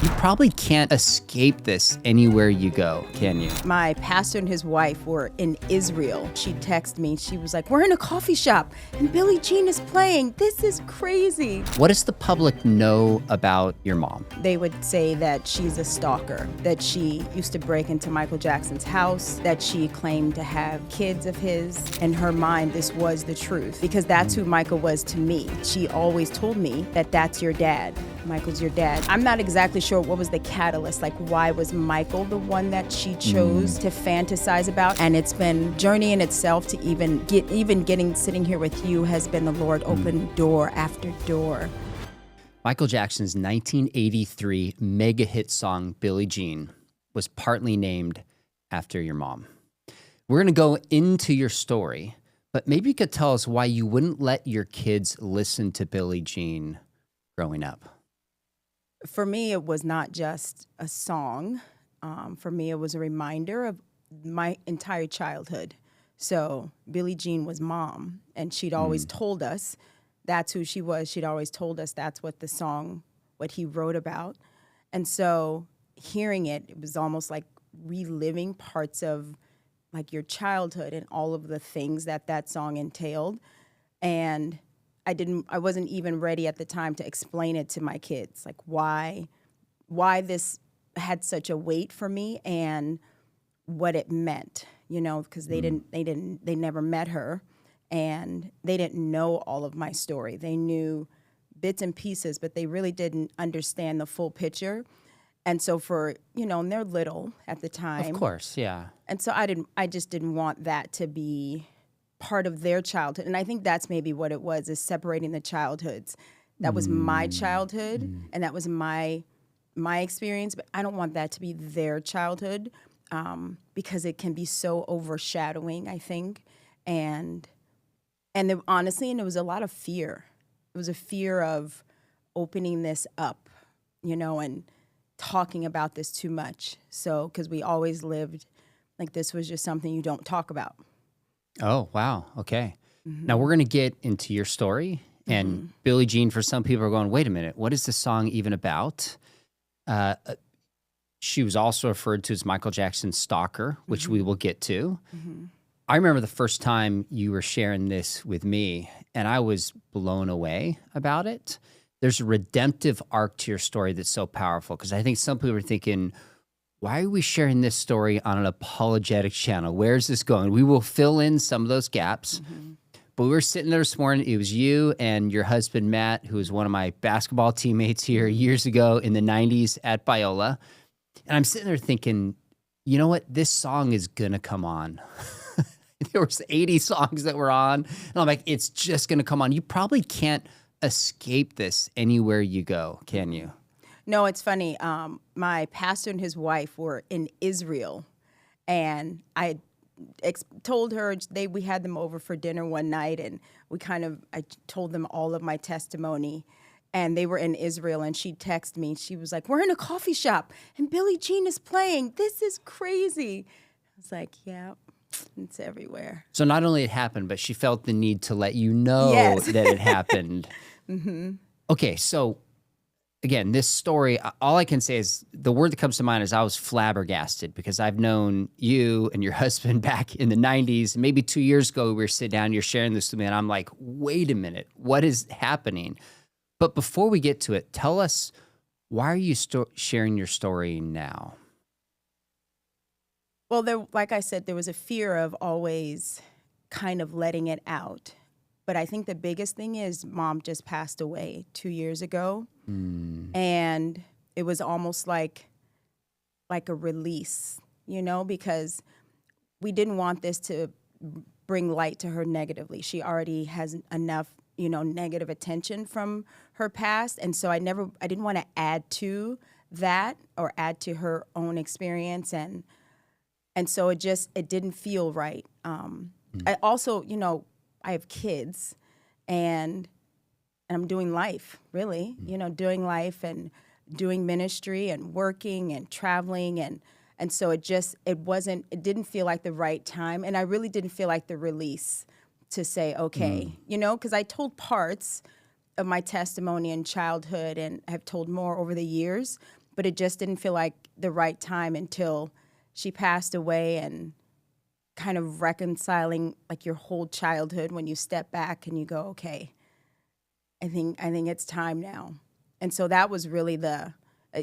You probably can't escape this anywhere you go, can you? My pastor and his wife were in Israel. She texted me. She was like, we're in a coffee shop and Billie Jean is playing. This is crazy. What does the public know about your mom? They would say that she's a stalker, that she used to break into Michael Jackson's house, that she claimed to have kids of his. In her mind, this was the truth because that's who Michael was to me. She always told me that that's your dad. Michael's your dad. I'm not exactly sure what was the catalyst, like why was Michael the one that she chose to fantasize about? And it's been journey in itself to sitting here with you has been the Lord open door after door. Michael Jackson's 1983 mega hit song, Billie Jean, was partly named after your mom. We're going to go into your story, but maybe you could tell us why you wouldn't let your kids listen to Billie Jean growing up. For me, it was not just a song. For me, it was a reminder of my entire childhood. So Billie Jean was mom, and she'd always told us that's who she was. She'd always told us that's what the song, what he wrote about. And so hearing it, it was almost like reliving parts of like your childhood and all of the things that that song entailed. And I wasn't even ready at the time to explain it to my kids, like why this had such a weight for me and what it meant, you know, because they never met her and they didn't know all of my story. They knew bits and pieces, but they really didn't understand the full picture. And so and they're little at the time. Of course, yeah. And so I just didn't want that to be part of their childhood. And I think that's maybe what it was, is separating the childhoods. That was my childhood and that was my experience, but I don't want that to be their childhood because it can be so overshadowing, I think. And honestly, it was a lot of fear. It was a fear of opening this up, and talking about this too much. So, because we always lived like this was just something you don't talk about. Oh, wow. Okay. Now we're going to get into your story. And Billie Jean, for some people are going, wait a minute, what is the song even about? She was also referred to as Michael Jackson's Stalker, which we will get to. I remember the first time you were sharing this with me, and I was blown away about it. There's a redemptive arc to your story that's so powerful, because I think some people are thinking, why are we sharing this story on an apologetics channel? Where's this going? We will fill in some of those gaps. But we were sitting there this morning. It was you and your husband, Matt, who was one of my basketball teammates here years ago in the 90s at Biola. And I'm sitting there thinking, you know what? This song is going to come on. There was 80 songs that were on. And I'm like, it's just going to come on. You probably can't escape this anywhere you go, can you? No, it's funny. My pastor and his wife were in Israel, and I told her we had them over for dinner one night, and I told them all of my testimony, and they were in Israel, and she texted me. She was like, "We're in a coffee shop, and Billie Jean is playing. This is crazy." I was like, "Yeah, it's everywhere." So not only it happened, but she felt the need to let you know that it happened. Okay, so again, this story, all I can say is the word that comes to mind is I was flabbergasted, because I've known you and your husband back in the 90s. Maybe 2 years ago, we were sitting down, you're sharing this with me, and I'm like, wait a minute, what is happening? But before we get to it, tell us, why are you sharing your story now? Well, like I said, there was a fear of always kind of letting it out. But I think the biggest thing is Mom just passed away 2 years ago. And it was almost like a release, because we didn't want this to bring light to her negatively. She already has enough, negative attention from her past. And so I didn't want to add to that or add to her own experience. And so it didn't feel right. I also, I have kids, and I'm doing life, really, doing life and doing ministry and working and traveling. And so it didn't feel like the right time. And I really didn't feel like the release to say, okay, because I told parts of my testimony in childhood and have told more over the years. but it just didn't feel like the right time until she passed away, and kind of reconciling like your whole childhood when you step back and you go, okay, I think it's time now. And so that was really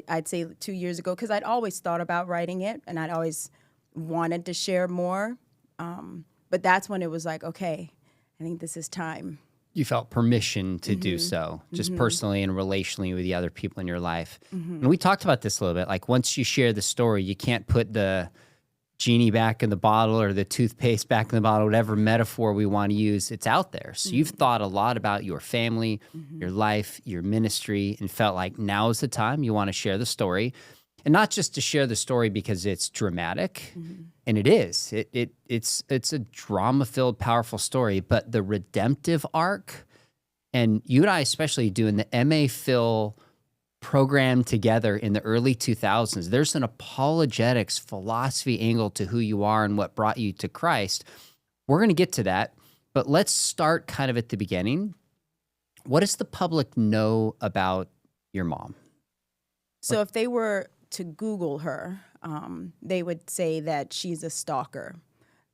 I'd say 2 years ago, because I'd always thought about writing it and I'd always wanted to share more. But that's when it was like, okay, I think this is time. You felt permission to do so, just personally and relationally with the other people in your life. And we talked about this a little bit. Like, once you share the story, you can't put the genie back in the bottle or the toothpaste back in the bottle, whatever metaphor we want to use. It's out there. So you've thought a lot about your family, your life, your ministry, and felt like now is the time you want to share the story. And not just to share the story because it's dramatic, and it is. It's a drama-filled, powerful story, but the redemptive arc, and you and I especially doing the MA Phil program together in the early 2000s, there's an apologetics philosophy angle to who you are and what brought you to Christ. We're going to get to that, but let's start kind of at the beginning. What does the public know about your mom? So if they were to Google her, they would say that she's a stalker,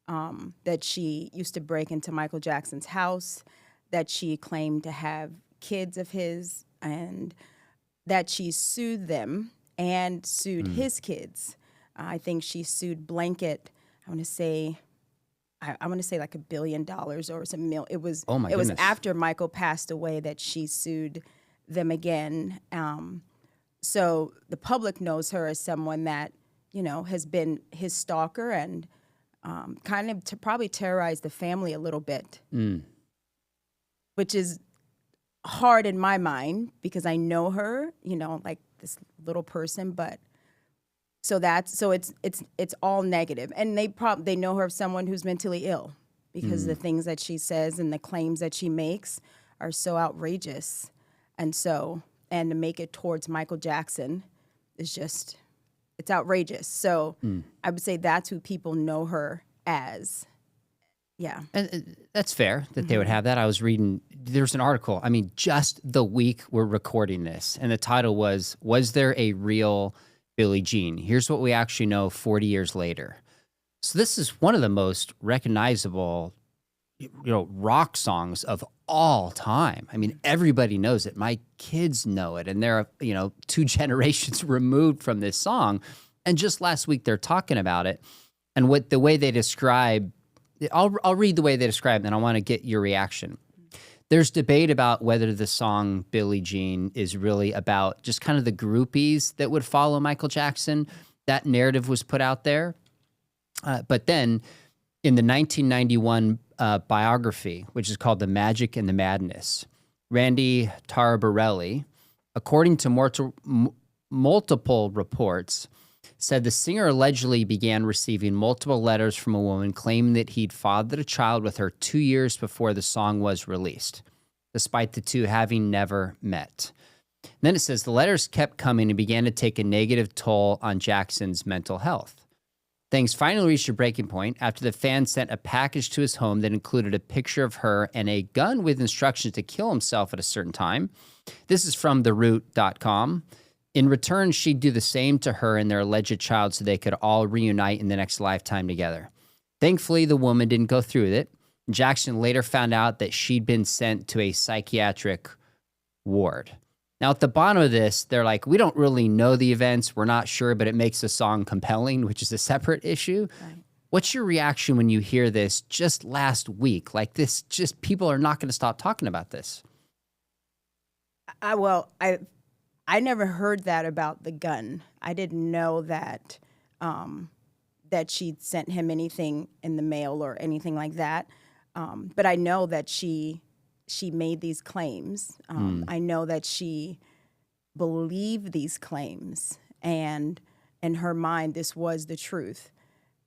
that she used to break into Michael Jackson's house, that she claimed to have kids of his, and that she sued them and sued his kids. I think she sued Blanket. I want to say like $1 billion or some mil. It was goodness. after Michael passed away that she sued them again. So the public knows her as someone that, has been his stalker and kind of probably terrorized the family a little bit, which is hard in my mind because I know her, like this little person, but so it's all negative. And they know her as someone who's mentally ill because the things that she says and the claims that she makes are so outrageous. And to make it towards Michael Jackson is just, it's outrageous. So I would say that's who people know her as. Yeah. And that's fair that they would have that. I was reading, there's an article, just the week we're recording this, and the title was there a real Billie Jean? Here's what we actually know 40 years later. So this is one of the most recognizable, rock songs of all time. Everybody knows it. My kids know it, and they're, 2 generations removed from this song. And just last week they're talking about it, and the way they describe, I'll read the way they describe it, and I want to get your reaction. There's debate about whether the song Billie Jean is really about just kind of the groupies that would follow Michael Jackson. That narrative was put out there. But then in the 1991 biography, which is called The Magic and the Madness, Randy Taraborelli, according to multiple reports, said the singer allegedly began receiving multiple letters from a woman claiming that he'd fathered a child with her 2 years before the song was released, despite the two having never met. And then it says the letters kept coming and began to take a negative toll on Jackson's mental health. Things finally reached a breaking point after the fan sent a package to his home that included a picture of her and a gun with instructions to kill himself at a certain time. This is from theroot.com. In return, she'd do the same to her and their alleged child so they could all reunite in the next lifetime together. Thankfully, the woman didn't go through with it. Jackson later found out that she'd been sent to a psychiatric ward. Now, at the bottom of this, they're like, we don't really know the events. We're not sure, but it makes the song compelling, which is a separate issue. Right. What's your reaction when you hear this just last week? Like this, just people are not going to stop talking about this. I never heard that about the gun. I didn't know that that she'd sent him anything in the mail or anything like that. But I know that she made these claims. I know that she believed these claims, and in her mind, this was the truth,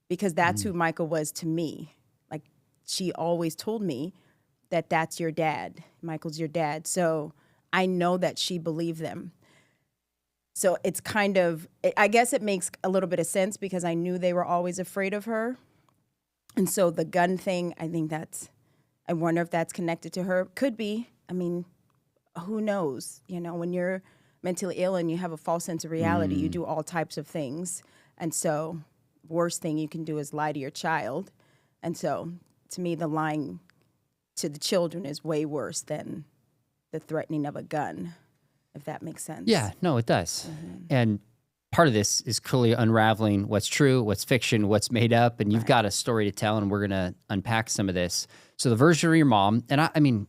because that's who Michael was to me. Like, she always told me that that's your dad. Michael's your dad. So I know that she believed them. So it's kind of, I guess it makes a little bit of sense because I knew they were always afraid of her. And so the gun thing, I wonder if that's connected to her. Could be. I mean, who knows? You know, when you're mentally ill and you have a false sense of reality. You do all types of things. And so worst thing you can do is lie to your child. And so to me, the lying to the children is way worse than the threatening of a gun, if that makes sense. Yeah, no, it does. And part of this is clearly unraveling what's true, what's fiction, what's made up, and you've got a story to tell, and we're going to unpack some of this. So the version of your mom, and I mean,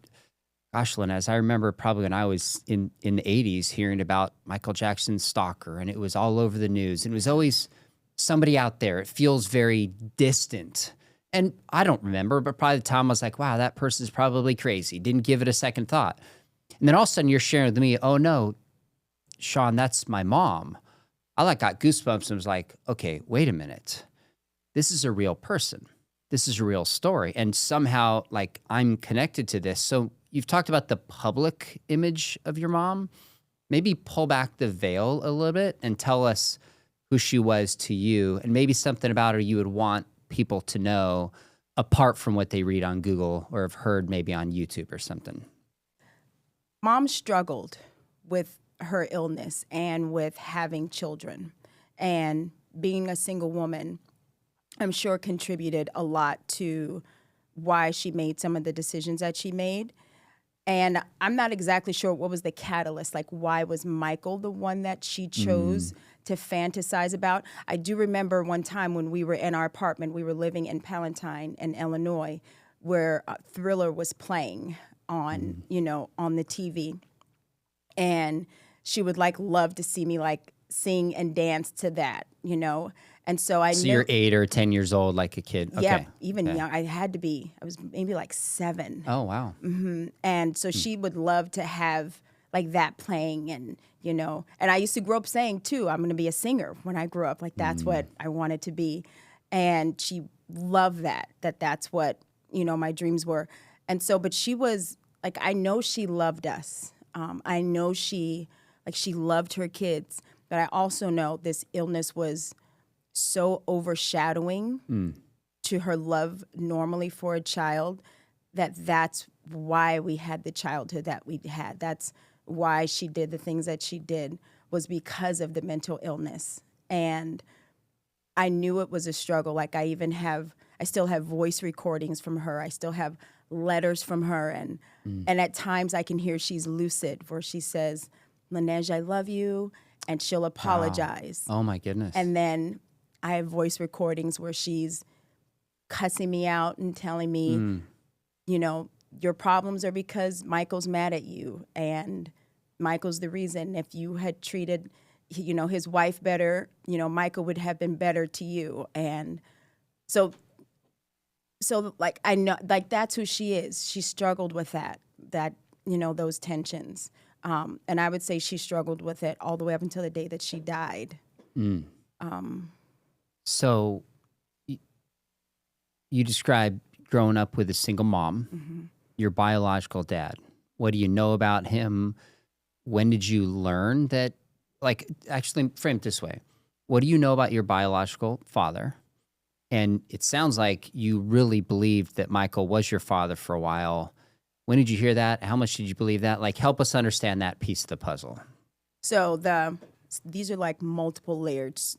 gosh, Linez, I remember probably when I was in the 80s hearing about Michael Jackson's Stalker, and it was all over the news. And it was always somebody out there. It feels very distant. And I don't remember, but probably the time I was like, wow, that person's probably crazy. Didn't give it a second thought. And then all of a sudden you're sharing with me, oh no, Sean, that's my mom. I got goosebumps and was like, okay, wait a minute. This is a real person. This is a real story. And somehow I'm connected to this. So you've talked about the public image of your mom. Maybe pull back the veil a little bit and tell us who she was to you and maybe something about her you would want people to know apart from what they read on Google or have heard maybe on YouTube or something. Mom struggled with her illness and with having children, and being a single woman, I'm sure contributed a lot to why she made some of the decisions that she made. And I'm not exactly sure what was the catalyst, why was Michael the one that she chose to fantasize about? I do remember one time when we were in our apartment, we were living in Palatine in Illinois, where Thriller was playing on, on the TV. And she would love to see me sing and dance to that, And so I knew. So you're 8 or 10 years old, like a kid. Okay. Yeah, even young. I had to be. I was maybe 7. Oh, wow. And so she would love to have that playing, and and I used to grow up saying too, I'm going to be a singer when I grew up. That's what I wanted to be, and she loved that's what my dreams were. And so, but she was I know she loved us. I know she loved her kids, but I also know this illness was so overshadowing to her love normally for a child that's why we had the childhood that we had. That's why she did the things that she did, was because of the mental illness. And I knew it was a struggle. I still have voice recordings from her. I still have letters from her. And at times I can hear she's lucid, where she says, Linez, I love you. And she'll apologize. Wow. Oh, my goodness. And then I have voice recordings where she's cussing me out and telling me, your problems are because Michael's mad at you. And Michael's the reason. If you had treated, his wife better, Michael would have been better to you. And so I know, that's who she is. She struggled with that, those tensions. And I would say she struggled with it all the way up until the day that she died. So you described growing up with a single mom, your biological dad. What do you know about him? When did you learn that? Actually, frame it this way. What do you know about your biological father? And it sounds like you really believed that Michael was your father for a while. When did you hear that? How much did you believe that? Help us understand that piece of the puzzle. So these are multiple layers.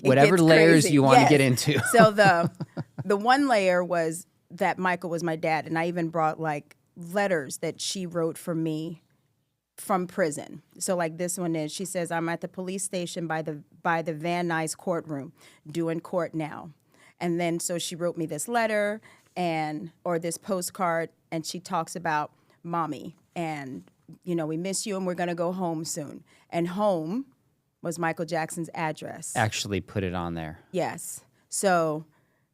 Whatever layers crazy. You want to get into. So the one layer was that Michael was my dad, and I even brought letters that she wrote for me from prison. So this one is, she says, I'm at the police station by the Van Nuys courtroom doing court now. And then so she wrote me this letter or this postcard, and she talks about mommy and, we miss you and we're going to go home soon. And home was Michael Jackson's address. Actually put it on there. Yes. So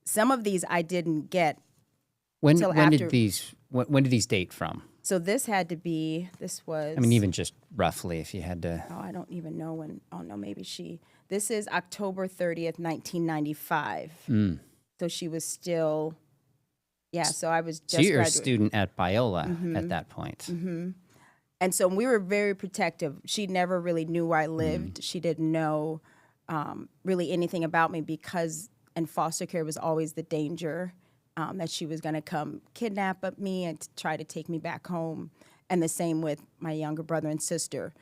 some of these I didn't get when after. When did these date from? So this was... even just roughly if you had to... Oh, I don't even know when... Oh, no, maybe this is October 30th, 1995. So she was still... Yeah, so I was just So you're graduating. a student at Biola at that point. And so we were very protective. She never really knew where I lived. She didn't know really anything about me because in foster care was always the danger that she was going to come kidnap me and try to take me back home. And the same with my younger brother and sister.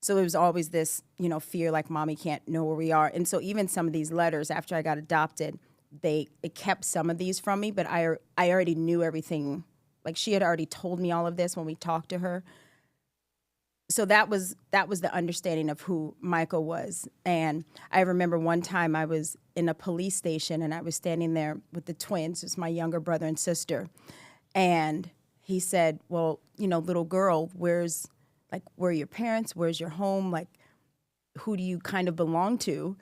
So it was always this, fear like mommy can't know where we are. And so even some of these letters after I got adopted, it kept some of these from me, but I already knew everything. Like she had already told me all of this when we talked to her. So that was the understanding of who Michael was. And I remember one time I was in a police station and I was standing there with the twins. It's my younger brother and sister. And he said, well, little girl, where are your parents? Where's your home? Like, who do you kind of belong to?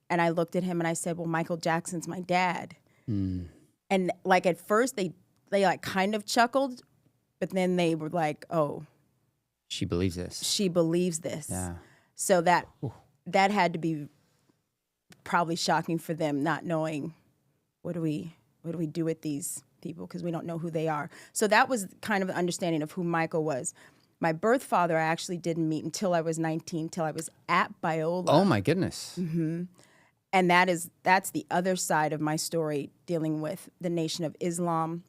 And I looked at him and I said, well, Michael Jackson's my dad. Mm. And like at first they like kind of chuckled, but then they were like, oh. She believes this. She believes this. Yeah. So that had to be probably shocking for them, not knowing what do we do with these people because we don't know who they are. So that was kind of the understanding of who Michael was. My birth father I actually didn't meet until I was 19, till I was at Biola. Oh my goodness. Mm-hmm. And that's the other side of my story, dealing with the Nation of Islam,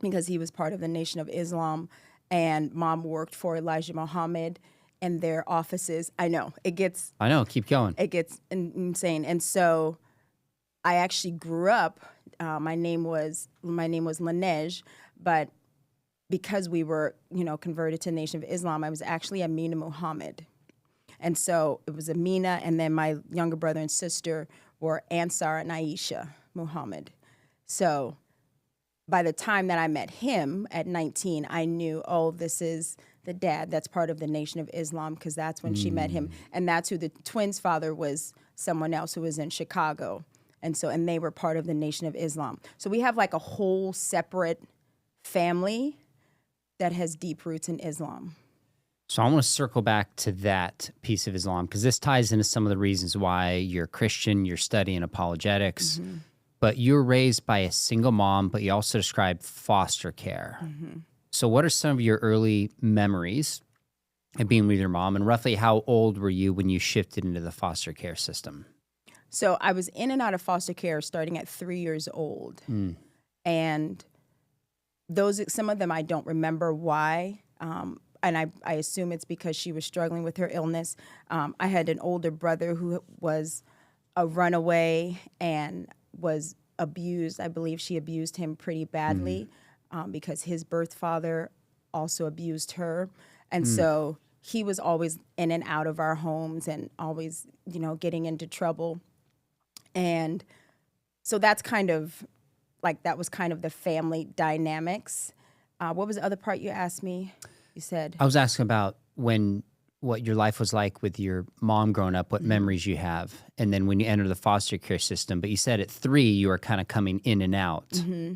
because he was part of the Nation of Islam, and mom worked for Elijah Muhammad and their offices. I know, keep going. It gets insane. And so I actually grew up, my name was Lanej, but because we were, converted to the Nation of Islam, I was actually Amina Muhammad. And so it was Amina, and then my younger brother and sister were Ansar and Aisha Muhammad. So by the time that I met him at 19, I knew, this is the dad that's part of the Nation of Islam, because that's when she met him. And that's who the twins' father was, someone else who was in Chicago. And they were part of the Nation of Islam. So we have like a whole separate family that has deep roots in Islam. So I want to circle back to that piece of Islam, because this ties into some of the reasons why you're Christian, you're studying apologetics, but you were raised by a single mom, but you also described foster care. Mm-hmm. So what are some of your early memories of being with your mom, and roughly how old were you when you shifted into the foster care system? So I was in and out of foster care starting at 3 years old. And some of them I don't remember why. And I assume it's because she was struggling with her illness. I had an older brother who was a runaway and was abused. I believe she abused him pretty badly because his birth father also abused her. And so he was always in and out of our homes and always, getting into trouble. And so that's that was kind of the family dynamics. What was the other part you asked me? You said I was asking about what your life was like with your mom growing up, what memories you have, and then when you enter the foster care system. But you said at 3 you were kind of coming in and out.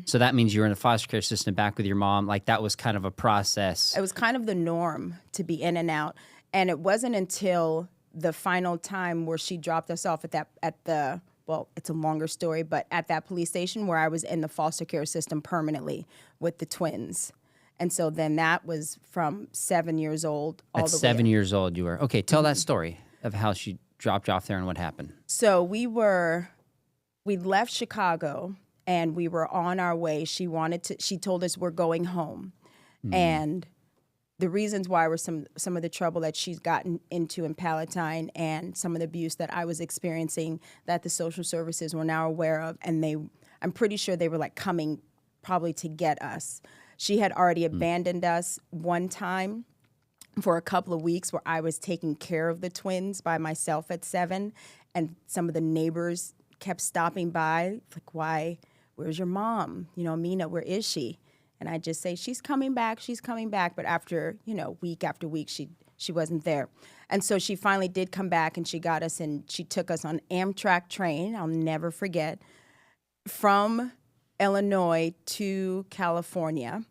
So that means you were in the foster care system back with your mom. Like that was kind of a process. It was kind of the norm to be in and out, and it wasn't until the final time where she dropped us off it's a longer story, but at that police station where I was in the foster care system permanently with the twins. And so then that was from 7 years old all At the way. 7 years old you were. Okay, tell that story of how she dropped you off there and what happened. So we left Chicago and we were on our way. She told us we're going home. And the reasons why were some of the trouble that she's gotten into in Palatine and some of the abuse that I was experiencing that the social services were now aware of. And I'm pretty sure they were like coming probably to get us. She had already abandoned us one time for a couple of weeks where I was taking care of the twins by myself at 7. And some of the neighbors kept stopping by, like, why? Where's your mom? Mina, where is she? And I just say, she's coming back. But after, week after week, she wasn't there. And so she finally did come back and she got us and she took us on Amtrak train, I'll never forget, from Illinois to California,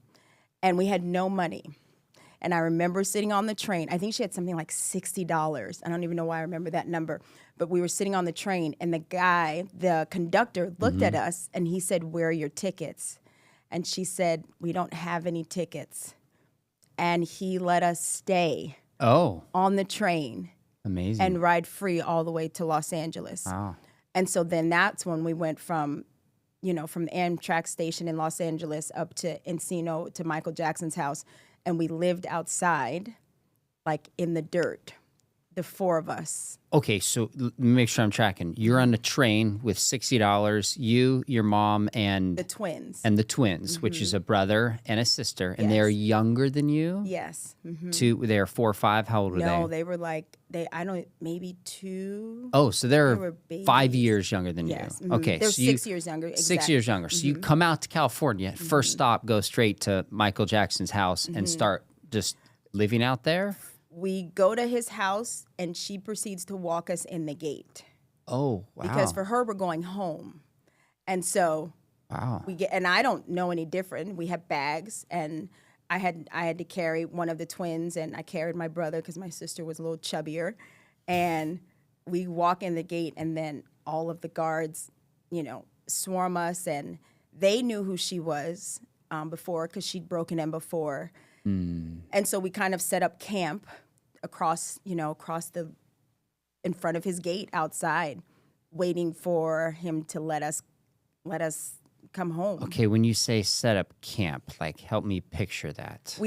and we had no money. And I remember sitting on the train. I think she had something like $60. I don't even know why I remember that number. But we were sitting on the train, and the conductor, looked at us, and he said, "Where are your tickets?" And she said, "We don't have any tickets." And he let us stay on the train. Amazing. And ride free all the way to Los Angeles. Wow. And so then that's when we went from the Amtrak station in Los Angeles up to Encino to Michael Jackson's house. And we lived outside, like in the dirt. the four of us. Okay, so let me make sure I'm tracking. You're on a train with $60. You, your mom, and The twins. the twins, which is a brother and a sister, and they're Yes. younger than you. Yes. They're 4 or 5. How old were No, they? they were like maybe 2. Oh, so They they're were 5 babies. years younger than Yes. you. Okay, They're so 6 years younger. 6 years younger. So you come out to California. First stop, go straight to Michael Jackson's house and start just living out there. We go to his house, and she proceeds to walk us in the gate. Oh, wow. Because for her, we're going home. And so we get, and I don't know any different. We have bags, and I had to carry one of the twins, and I carried my brother because my sister was a little chubbier. And we walk in the gate, and then all of the guards, swarm us, and they knew who she was before because she'd broken in before. And so we kind of set up camp across in front of his gate outside, waiting for him to let us come home. Okay, when you say set up camp, like help me picture that.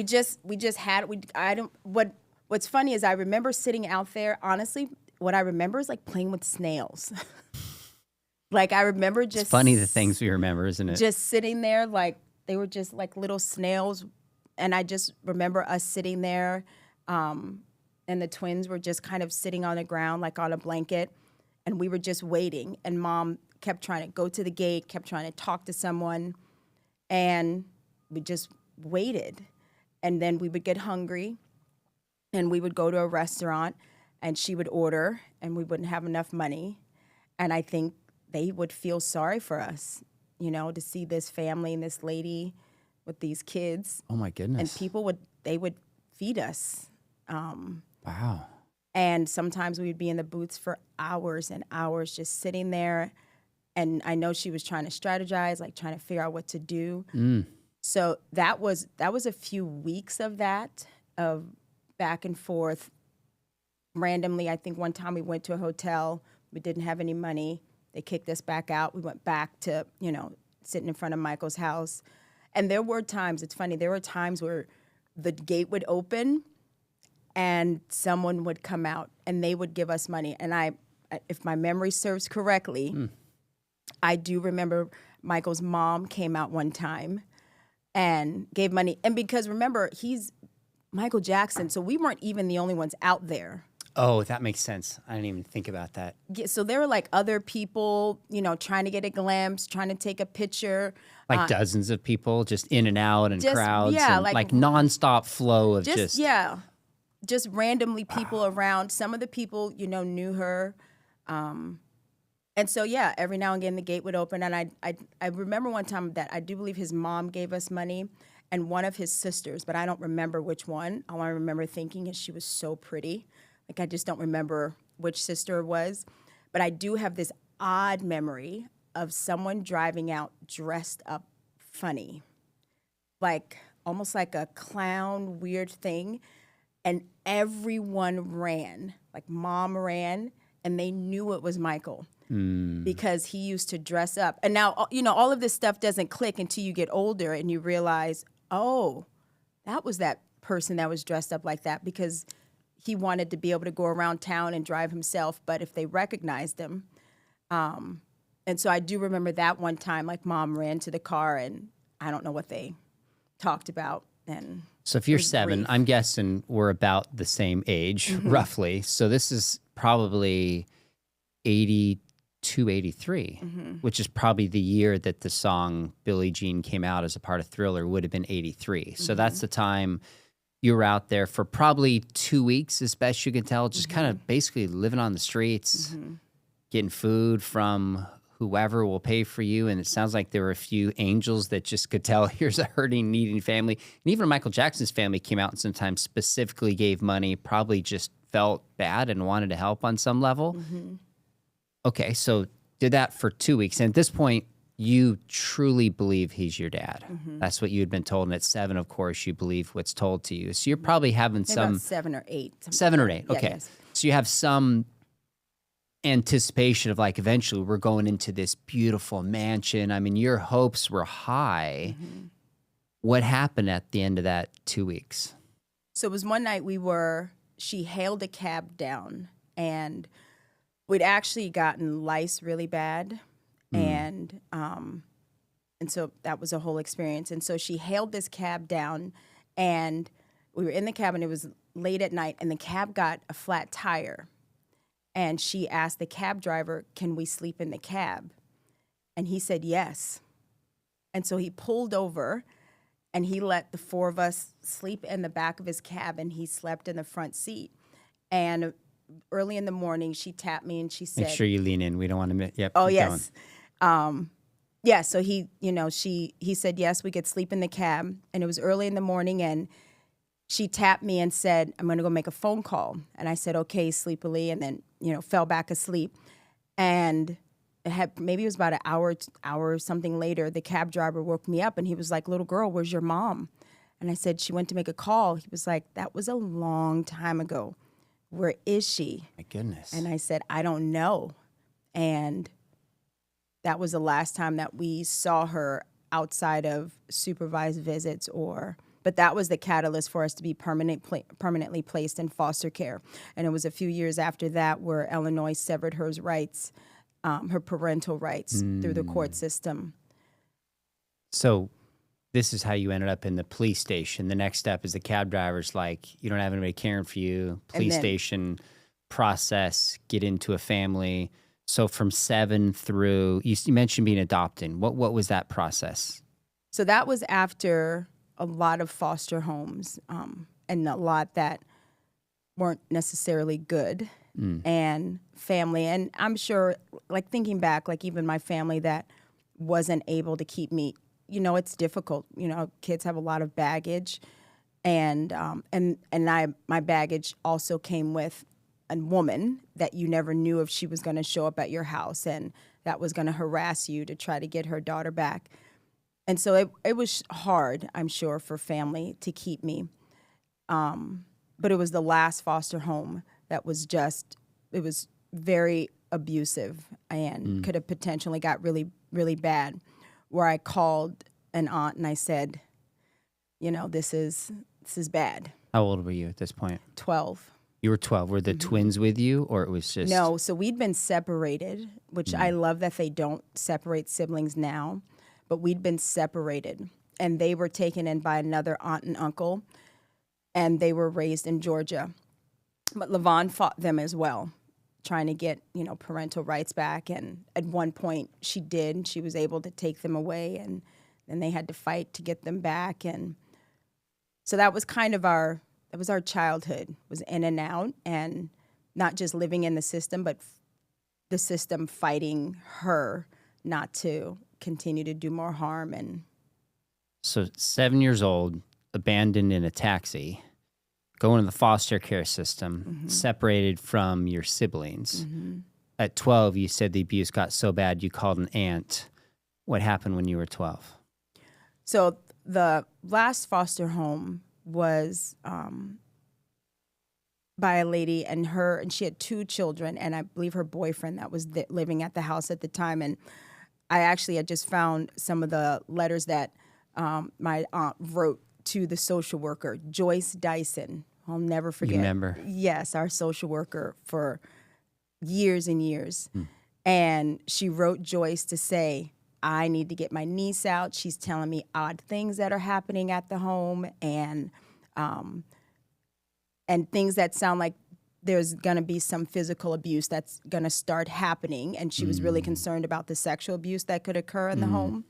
What's funny is I remember sitting out there, honestly, what I remember is like playing with snails. Like I remember just It's funny the things we remember, isn't it? Just sitting there, like they were just like little snails, and I just remember us sitting there, and the twins were just kind of sitting on the ground, like on a blanket, and we were just waiting. And Mom kept trying to go to the gate, kept trying to talk to someone, and we just waited. And then we would get hungry, and we would go to a restaurant, and she would order, and we wouldn't have enough money. And I think they would feel sorry for us, to see this family and this lady with these kids. Oh my goodness. And people would feed us. Wow. And sometimes we would be in the booths for hours and hours just sitting there. And I know she was trying to strategize, like trying to figure out what to do. So that was a few weeks of that, of back and forth. Randomly, I think one time we went to a hotel. We didn't have any money. They kicked us back out. We went back to, sitting in front of Michael's house. And there were times, it's funny, there were times where the gate would open and someone would come out and they would give us money. And if my memory serves correctly, I do remember Michael's mom came out one time and gave money. And because remember, he's Michael Jackson, so we weren't even the only ones out there. Oh, that makes sense. I didn't even think about that. So there were like other people, trying to get a glimpse, trying to take a picture. Like dozens of people just in and out and crowds. Yeah, and like nonstop flow of just. Yeah, just randomly people around. Some of the people, knew her. And so, yeah, every now and again the gate would open. And I remember one time that I do believe his mom gave us money and one of his sisters, but I don't remember which one. All I remember thinking is she was so pretty. Like, I just don't remember which sister it was. But I do have this odd memory of someone driving out dressed up funny. Like, almost like a clown, weird thing. And everyone ran. Like, Mom ran, and they knew it was Michael. Because he used to dress up. And now, all of this stuff doesn't click until you get older and you realize, oh, that was that person that was dressed up like that, because he wanted to be able to go around town and drive himself, but if they recognized him. And so I do remember that one time, like Mom ran to the car and I don't know what they talked about. And so if you're 7, I'm guessing we're about the same age, roughly. So this is probably 82, 83, which is probably the year that the song Billie Jean came out as a part of Thriller, would have been 83. So that's the time you were out there for probably 2 weeks, as best you can tell, just kind of basically living on the streets, getting food from whoever will pay for you. And it sounds like there were a few angels that just could tell here's a hurting, needing family. And even Michael Jackson's family came out and sometimes specifically gave money, probably just felt bad and wanted to help on some level. Okay, so did that for 2 weeks. And at this point, you truly believe he's your dad. That's what you had been told. And at 7, of course, you believe what's told to you. So you're probably having maybe some... about 7 or 8. 7 or 8, okay. Yes. So you have some anticipation of like, eventually we're going into this beautiful mansion. I mean, your hopes were high. What happened at the end of that 2 weeks? So it was one night we were she hailed a cab down, and we'd actually gotten lice really bad, and so that was a whole experience. And so she hailed this cab down, and we were in the cab, and it was late at night, and the cab got a flat tire. And she asked the cab driver, "Can we sleep in the cab?" And he said yes. And so he pulled over, and he let the four of us sleep in the back of his cab, and he slept in the front seat. And early in the morning, she tapped me, and she said, Make sure you lean in. We don't want to. Yep. "Oh keep yes." going. Yeah, so he said yes, we could sleep in the cab, and it was early in the morning, and she tapped me and said, "I'm going to go make a phone call." And I said, "Okay," sleepily, and then, fell back asleep. And maybe it was about an hour or something later, the cab driver woke me up, and he was like, "Little girl, where's your mom?" And I said, "She went to make a call." He was like, "That was a long time ago. Where is she?" My goodness. And I said, "I don't know." And that was the last time that we saw her outside of supervised visits, but that was the catalyst for us to be permanently placed in foster care. And it was a few years after that where Illinois severed her rights, her parental rights through the court system. So this is how you ended up in the police station. The next step is the cab driver's like, you don't have anybody caring for you. Police station, process, get into a family. So from 7 through, you mentioned being adopted. What was that process? So that was after a lot of foster homes, and a lot that weren't necessarily good, and family. And I'm sure, like thinking back, like even my family that wasn't able to keep me, it's difficult. Kids have a lot of baggage, and my baggage also came with a woman that you never knew if she was going to show up at your house, and that was going to harass you to try to get her daughter back. And so it was hard, I'm sure, for family to keep me. But it was the last foster home that was it was very abusive and could have potentially got really, really bad, where I called an aunt and I said, this is bad. How old were you at this point? 12. You were 12. Were the twins with you, or it was just... No, so we'd been separated, which I love that they don't separate siblings now, but we'd been separated, and they were taken in by another aunt and uncle, and they were raised in Georgia. But LaVon fought them as well, trying to get, parental rights back, and at one point she did. She was able to take them away, and then they had to fight to get them back, and so that was kind of our childhood, was in and out, and not just living in the system, but the system fighting her not to continue to do more harm. And so 7 years old, abandoned in a taxi, going to the foster care system, separated from your siblings. At 12, you said the abuse got so bad you called an aunt. What happened when you were 12? So the last foster home was by a lady, and she had 2 children, and I believe her boyfriend that was living at the house at the time. And I actually had just found some of the letters that my aunt wrote to the social worker, Joyce Dyson. I'll never forget. You remember? Yes, our social worker for years and years. And she wrote Joyce to say, "I need to get my niece out. She's telling me odd things that are happening at the home, and things that sound like there's going to be some physical abuse that's going to start happening." And she was really concerned about the sexual abuse that could occur in the home.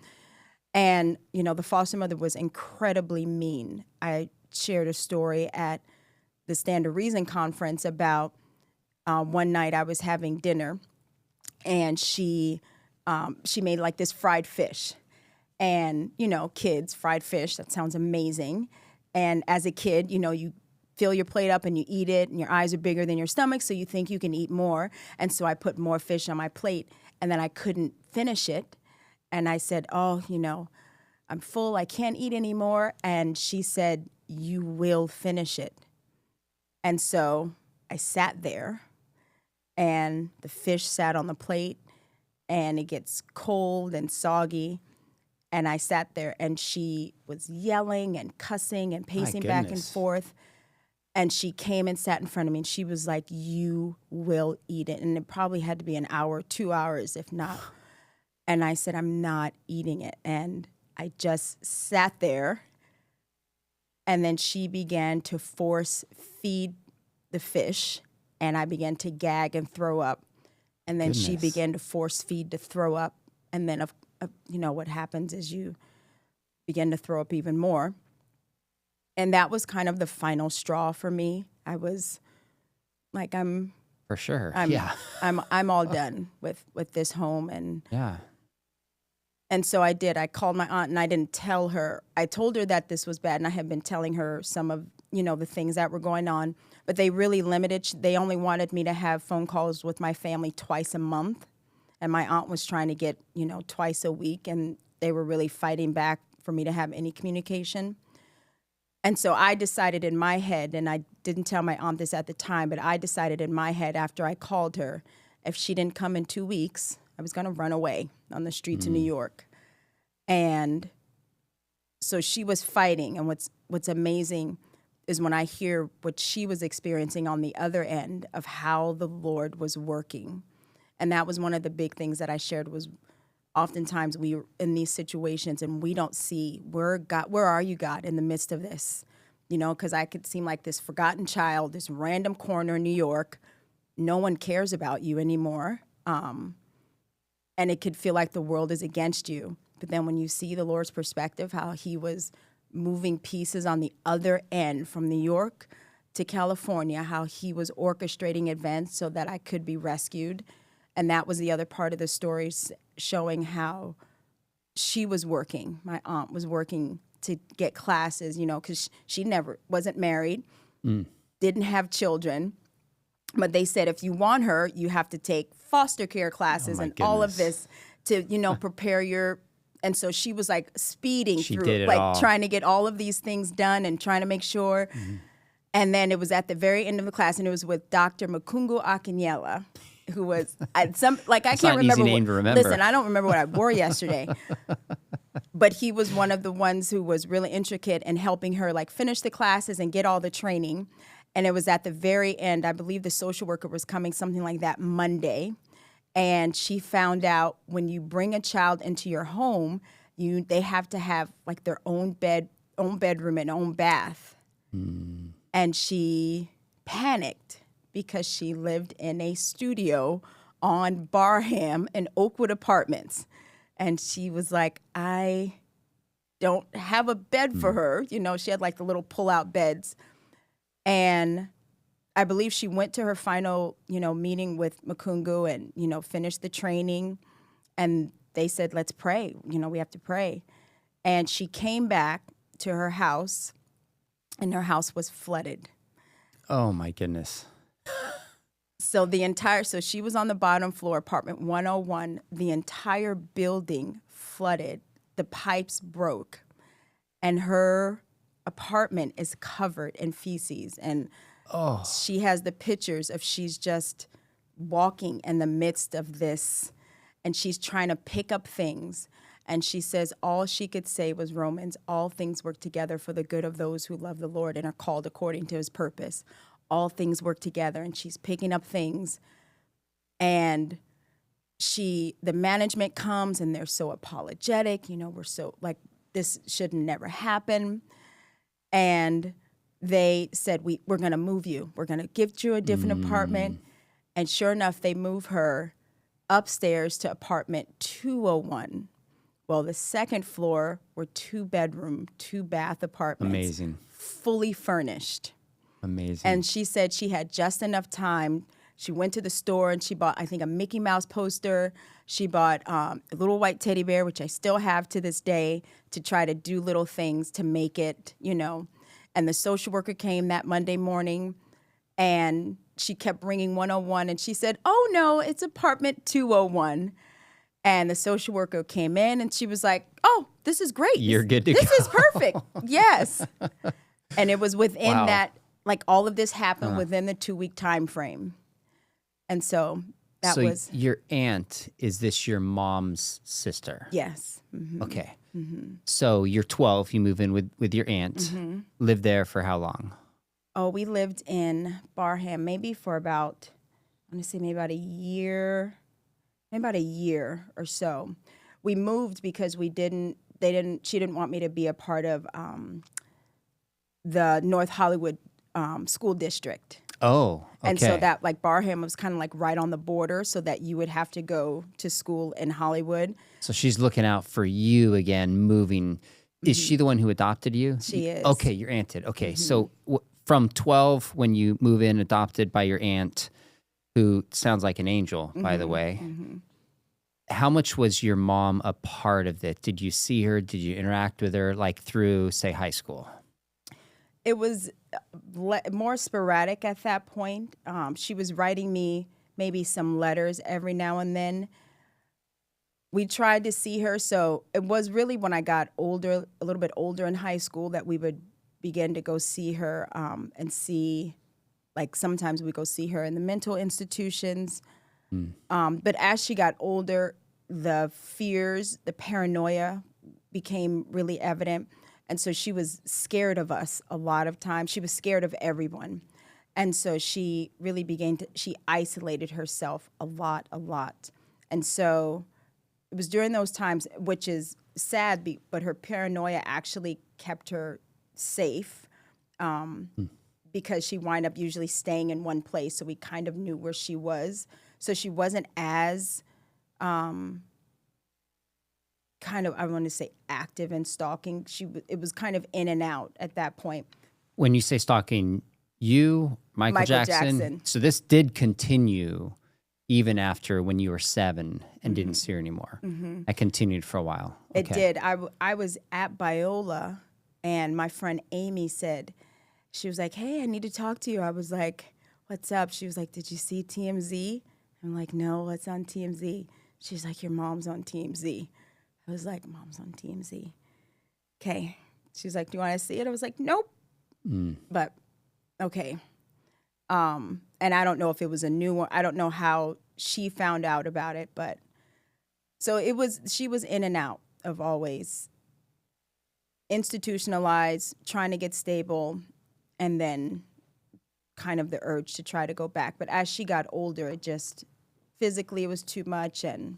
And, the foster mother was incredibly mean. I shared a story at the Stand to Reason conference about one night I was having dinner, and she made like this fried fish. And, kids, fried fish, that sounds amazing. And as a kid, you fill your plate up and you eat it, and your eyes are bigger than your stomach, so you think you can eat more. And so I put more fish on my plate, and then I couldn't finish it. And I said, "Oh, I'm full, I can't eat anymore." And she said, "You will finish it." And so I sat there, and the fish sat on the plate, and it gets cold and soggy. And I sat there, and she was yelling and cussing and pacing back and forth. And she came and sat in front of me, and she was like, "You will eat it." And it probably had to be an hour, 2 hours, if not. And I said, "I'm not eating it." And I just sat there. And then she began to force feed the fish, and I began to gag and throw up. And then she began to force feed to throw up. And then, what happens is you begin to throw up even more. And that was kind of the final straw for me. I was like, for sure. I'm all done with this home. And so I did. I called my aunt, and I didn't tell her. I told her that this was bad, and I had been telling her some of, the things that were going on. But they really limited. They only wanted me to have phone calls with my family twice a month. And my aunt was trying to get, twice a week, and they were really fighting back for me to have any communication. And so I decided in my head, and I didn't tell my aunt this at the time, but I decided in my head after I called her, if she didn't come in 2 weeks, I was going to run away on the streets of New York. And so she was fighting. And what's amazing is when I hear what she was experiencing on the other end of how the Lord was working. And that was one of the big things that I shared was oftentimes we are in these situations and we don't see where are you, God, in the midst of this? Because I could seem like this forgotten child, this random corner in New York. No one cares about you anymore. And it could feel like the world is against you. But then when you see the Lord's perspective, how he was moving pieces on the other end from New York to California, how he was orchestrating events so that I could be rescued. And that was the other part of the story, showing how she was working. My aunt was working to get classes, because she never wasn't married, didn't have children. But they said, if you want her, you have to take foster care classes and all of this to, prepare your. And so she was like speeding through, like trying to get all of these things done and trying to make sure. Mm-hmm. And then it was at the very end of the class, and it was with Dr. Mukungu Akinyela, who was I can't remember. Easy name to remember. Listen, I don't remember what I wore yesterday, but he was one of the ones who was really intricate in helping her finish the classes and get all the training. And it was at the very end. I believe the social worker was coming, something like that, Monday. And she found out when you bring a child into your home, they have to have their own bed, own bedroom, and own bath. Mm. And she panicked because she lived in a studio on Barham in Oakwood Apartments. And she was like, I don't have a bed for her. She had the little pull-out beds. And I believe she went to her final, meeting with Mukungu and, finished the training. And they said, let's pray. We have to pray. And she came back to her house, and her house was flooded. Oh, my goodness. So she was on the bottom floor, apartment 101. The entire building flooded. The pipes broke. And her apartment is covered in feces. And she has the pictures of she's just walking in the midst of this, and she's trying to pick up things. And she says all she could say was Romans, all things work together for the good of those who love the Lord and are called according to his purpose. All things work together. And she's picking up things. And the management comes, and they're so apologetic. We're so this should never happen. And they said, we're going to move you. We're going to give you a different apartment. And sure enough, they move her upstairs to apartment 201. Well, the second floor were 2-bedroom, 2-bath apartments. Amazing. Fully furnished. Amazing. And she said she had just enough time. She went to the store and she bought, I think, a Mickey Mouse poster. She bought a little white teddy bear, which I still have to this day, to try to do little things to make it, And the social worker came that Monday morning, and she kept ringing 101, and she said, oh, no, it's apartment 201. And the social worker came in, and she was like, oh, this is great. You're good to go. This is perfect. Yes. And it was within that, all of this happened within the 2-week time frame. And so that was. So your aunt, is this your mom's sister? Yes. Mm-hmm. Okay. Mm-hmm. So you're 12, you move in with your aunt, live there for how long? Oh, we lived in Barham maybe for about, I want to say maybe about a year or so. We moved because she didn't want me to be a part of the North Hollywood school district. Oh, okay. And so that like Barham was kind of like right on the border, so that you would have to go to school in Hollywood. So she's looking out for you again, moving. Is she the one who adopted you? She is. Okay, your aunt did. Okay, so from 12, when you move in, adopted by your aunt, who sounds like an angel, by the way, how much was your mom a part of it? Did you see her? Did you interact with her, like through, say, high school? It was more sporadic at that point. She was writing me maybe some letters every now and then. We tried to see her, so it was really when I got older, a little bit older in high school, that we would begin to go see her and see, like sometimes we go see her in the mental institutions. But as she got older, the fears, the paranoia became really evident. And so she was scared of us a lot of times. She was scared of everyone. And so she really she isolated herself a lot. And so it was during those times, which is sad, but her paranoia actually kept her safe because she wound up usually staying in one place. So we kind of knew where she was. So she wasn't as kind of, I want to say, active in stalking. It was kind of in and out at that point. When you say stalking, Michael Jackson. So this did continue even after when you were 7 and didn't see her anymore. It continued for a while. Okay. It did. I was at Biola, and my friend Amy said, she was like, "Hey, I need to talk to you." I was like, "What's up?" She was like, "Did you see TMZ?" I'm like, "No, what's on TMZ?" She's like, "Your mom's on TMZ." I was like, "Mom's on TMZ." Okay. She was like, "Do you want to see it?" I was like, "Nope." But okay. And I don't know if it was a new one. I don't know how she found out about it, but so she was in and out of always institutionalized, trying to get stable, and then kind of the urge to try to go back. But as she got older, it just physically it was too much. And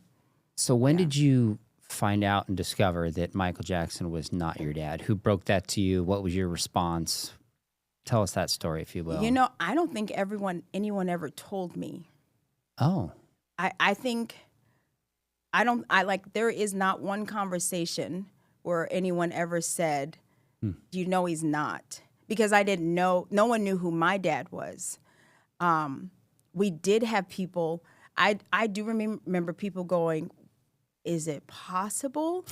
so when did you find out and discover that Michael Jackson was not your dad? Who broke that to you? What was your response? Tell us that story, if you will. You know, I don't think anyone ever told me. Oh. I think there is not one conversation where anyone ever said, "You know he's not." Because I didn't know, no one knew who my dad was. We did have people, I do remember people going, "Is it possible?"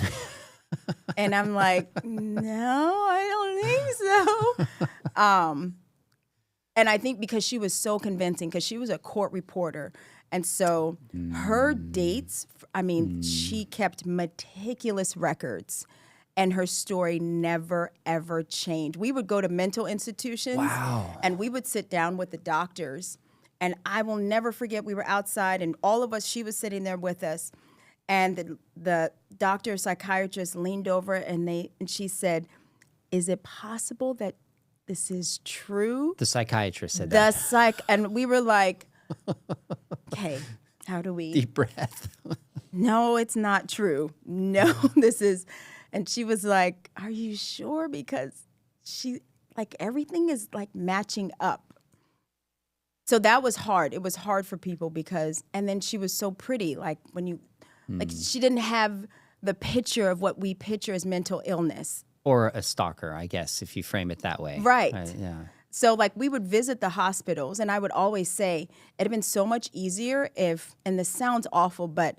And I'm like, "No, I don't think so." And I think because she was so convincing, because she was a court reporter. And so her dates, I mean, she kept meticulous records, and her story never, ever changed. We would go to mental institutions, and we would sit down with the doctors. And I will never forget, we were outside, and all of us, she was sitting there with us. And the doctor, psychiatrist leaned over, and she said, "Is it possible that this is true?" The psychiatrist said that. And we were like, "Okay, how do we?" Deep breath. "No, it's not true. No, this is." And she was like, "Are you sure?" Because everything is like matching up. So that was hard. It was hard for people and then she was so pretty. Like she didn't have the picture of what we picture as mental illness. Or a stalker, I guess, if you frame it that way. Right. Yeah. So we would visit the hospitals, and I would always say it'd have been so much easier and this sounds awful, but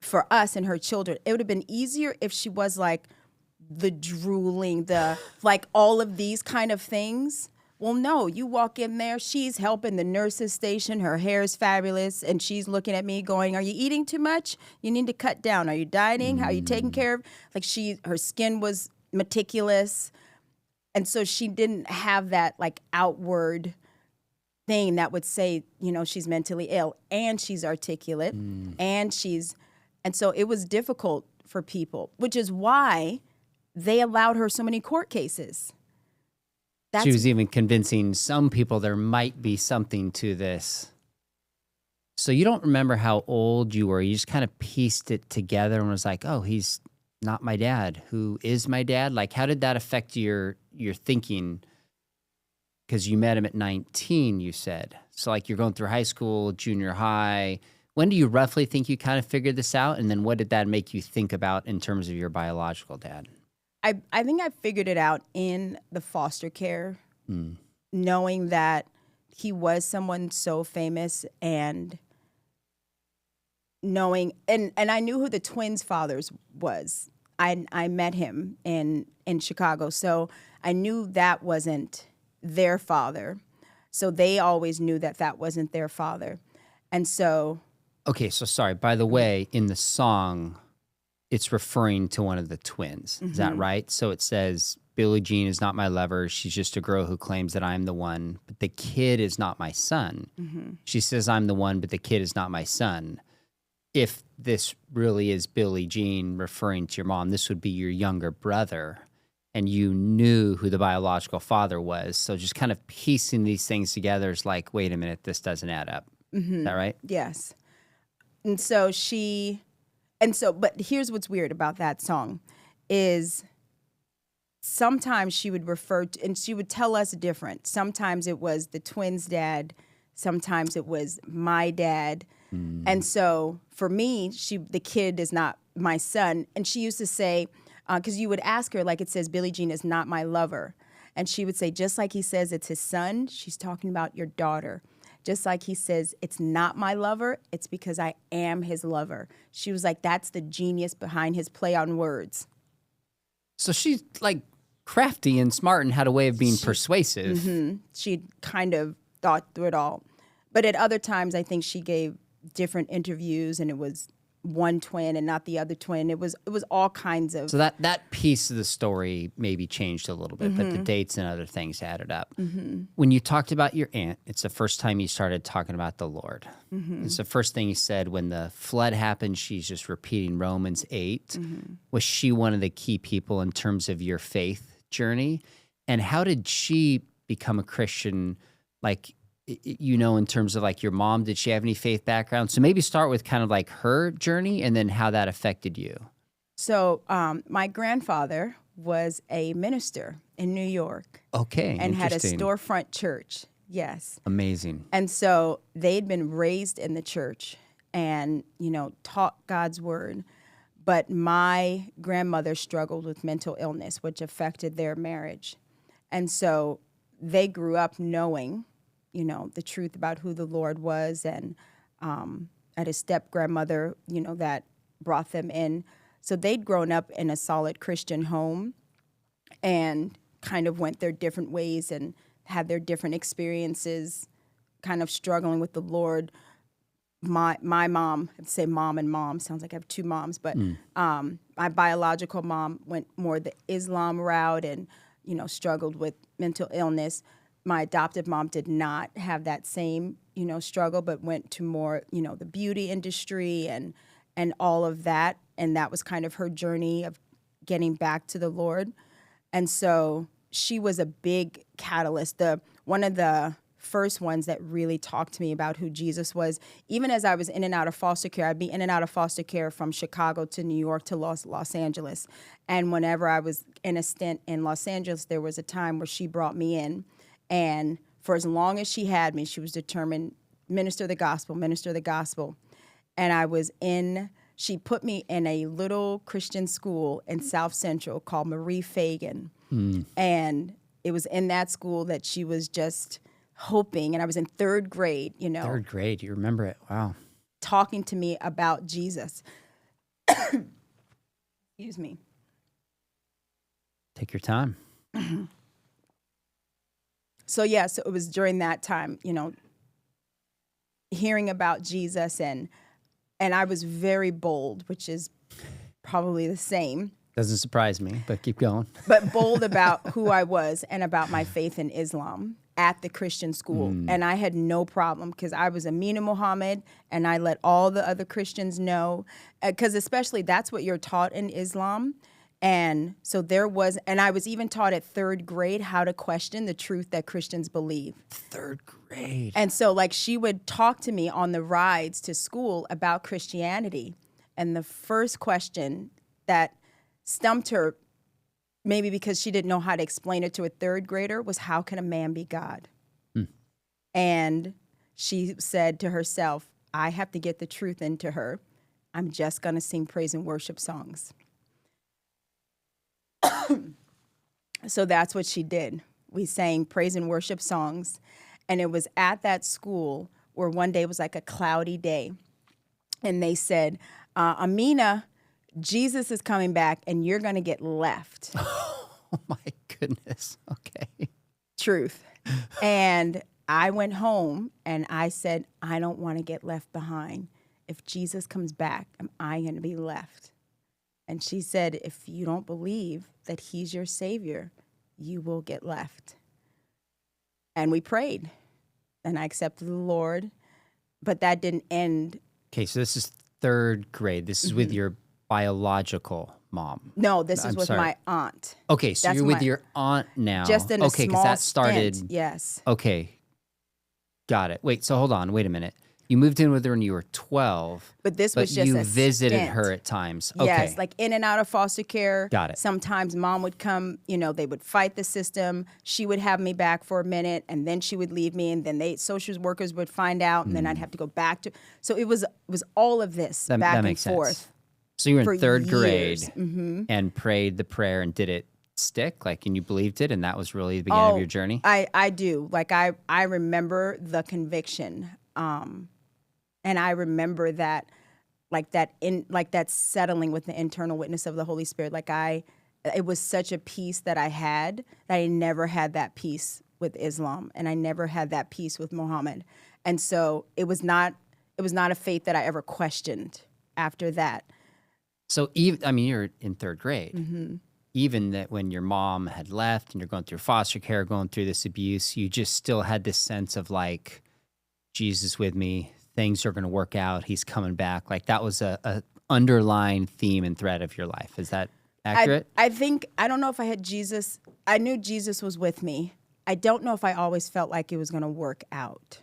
for us and her children, it would have been easier if she was like the drooling, all of these kind of things. Well, no, you walk in there, she's helping the nurses station, her hair is fabulous, and she's looking at me going, "Are you eating too much? You need to cut down. Are you dieting? How are you taking care of?" Her skin was meticulous. And so she didn't have that outward thing that would say, she's mentally ill, and she's articulate, and so it was difficult for people, which is why they allowed her so many court cases. She was even convincing some people there might be something to this. So you don't remember how old you were. You just kind of pieced it together and was like, oh, he's not my dad. Who is my dad? Like, how did that affect your thinking? Because you met him at 19, you said. So, like, you're going through high school, junior high. When do you roughly think you kind of figured this out? And then what did that make you think about in terms of your biological dad? I think I figured it out in the foster care, knowing that he was someone so famous, and knowing, and I knew who the twins' fathers was. I met him in Chicago, so I knew that wasn't their father. So they always knew that wasn't their father. And so... Okay, so sorry. By the way, in the song, it's referring to one of the twins. Is that right? So it says, Billie Jean is not my lover. She's just a girl who claims that I'm the one, but the kid is not my son. She says I'm the one, but the kid is not my son. If this really is Billie Jean referring to your mom, this would be your younger brother, and you knew who the biological father was. So just kind of piecing these things together is like, wait a minute, this doesn't add up. Is that right? Yes. But here's what's weird about that song is sometimes she would refer to, and she would tell us different. Sometimes it was the twins' dad. Sometimes it was my dad. And so for me, the kid is not my son. And she used to say, because you would ask her, like it says, Billie Jean is not my lover. And she would say, just like he says it's his son, she's talking about your daughter. Just like he says, it's not my lover, it's because I am his lover. She was like, that's the genius behind his play on words. So she's like crafty and smart and had a way of being persuasive. She kind of thought through it all. But at other times, I think she gave different interviews, and it was one twin and not the other twin. It was all kinds of... So that piece of the story maybe changed a little bit, but the dates and other things added up. When you talked about your aunt, it's the first time you started talking about the Lord. It's the first thing you said when the flood happened. She's just repeating Romans 8. Was she one of the key people in terms of your faith journey? And how did she become a Christian, like, you know, in terms of like your mom? Did she have any faith background? So maybe start with kind of like her journey and then how that affected you. So my grandfather was a minister in New York. Okay, and had a interesting. storefront church. Yes. Amazing. And so they'd been raised in the church and, you know, taught God's word. But my grandmother struggled with mental illness, which affected their marriage. And so they grew up knowing, you know, the truth about who the Lord was, and at a step-grandmother, you know, that brought them in. So they'd grown up in a solid Christian home and kind of went their different ways and had their different experiences, kind of struggling with the Lord. My mom, I'd say mom and mom, sounds like I have two moms, but my biological mom went more the Islam route and, you know, struggled with mental illness. My adopted mom did not have that same, you know, struggle, but went to more, you know, the beauty industry and all of that. And that was kind of her journey of getting back to the Lord. And so she was a big catalyst. One of the first ones that really talked to me about who Jesus was. Even as I was in and out of foster care, I'd be in and out of foster care from Chicago to New York to Los Angeles. And whenever I was in a stint in Los Angeles, there was a time where she brought me in. And for as long as she had me, she was determined, minister the gospel. And she put me in a little Christian school in South Central called Marie Fagan. And it was in that school that she was just hoping, and I was in third grade, you know. Third grade, you remember it? Wow. Talking to me about Jesus. Excuse me. Take your time. So it was during that time, you know, hearing about Jesus, and I was very bold, which is probably the same. Doesn't surprise me, but keep going. But bold about who I was and about my faith in Islam at the Christian school. And I had no problem because I was Amina Muhammad, and I let all the other Christians know, because especially that's what you're taught in Islam, And so and I was even taught at 3rd grade how to question the truth that Christians believe. 3rd grade. And so like she would talk to me on the rides to school about Christianity. And the first question that stumped her, maybe because she didn't know how to explain it to a 3rd grader, was how can a man be God? And she said to herself, I have to get the truth into her. I'm just going to sing praise and worship songs. So that's what she did. We sang praise and worship songs. And it was at that school where one day was like a cloudy day. And they said, Amina, Jesus is coming back and you're going to get left. Oh, my goodness. Okay. Truth. And I went home and I said, I don't want to get left behind. If Jesus comes back, am I going to be left? And she said, if you don't believe that he's your savior, you will get left. And we prayed and I accepted the Lord, but that didn't end. Okay, so this is 3rd grade. This is with your biological mom. No, this is I'm with sorry. my aunt. Okay, so That's you're with your aunt now. Just in a okay, small that started. stint, yes. Okay, got it. Wait, so hold on. Wait a minute. You moved in with her when you were 12. But this was just you a visited stint. her at times. Okay. Yes, like in and out of foster care. Got it. Sometimes mom would come, they would fight the system. She would have me back for a minute and then she would leave me and then social workers would find out and then I'd have to go back to. So it was all of this back that and makes forth. Sense. So you were in for 3rd grade years. Mm-hmm. and prayed the prayer and did it stick? Like, and you believed it and that was really the beginning of your journey? I do. Like I remember the conviction. And I remember that, that settling with the internal witness of the Holy Spirit. It was such a peace that I had that I never had that peace with Islam, and I never had that peace with Muhammad. And so it was not a faith that I ever questioned after that. So you're in 3rd grade. Mm-hmm. Even that when your mom had left and you're going through foster care, going through this abuse, you just still had this sense of like, Jesus with me. Things are going to work out. He's coming back. Like that was a underlying theme and thread of your life. Is that accurate? I don't know if I had Jesus. I knew Jesus was with me. I don't know if I always felt like it was going to work out.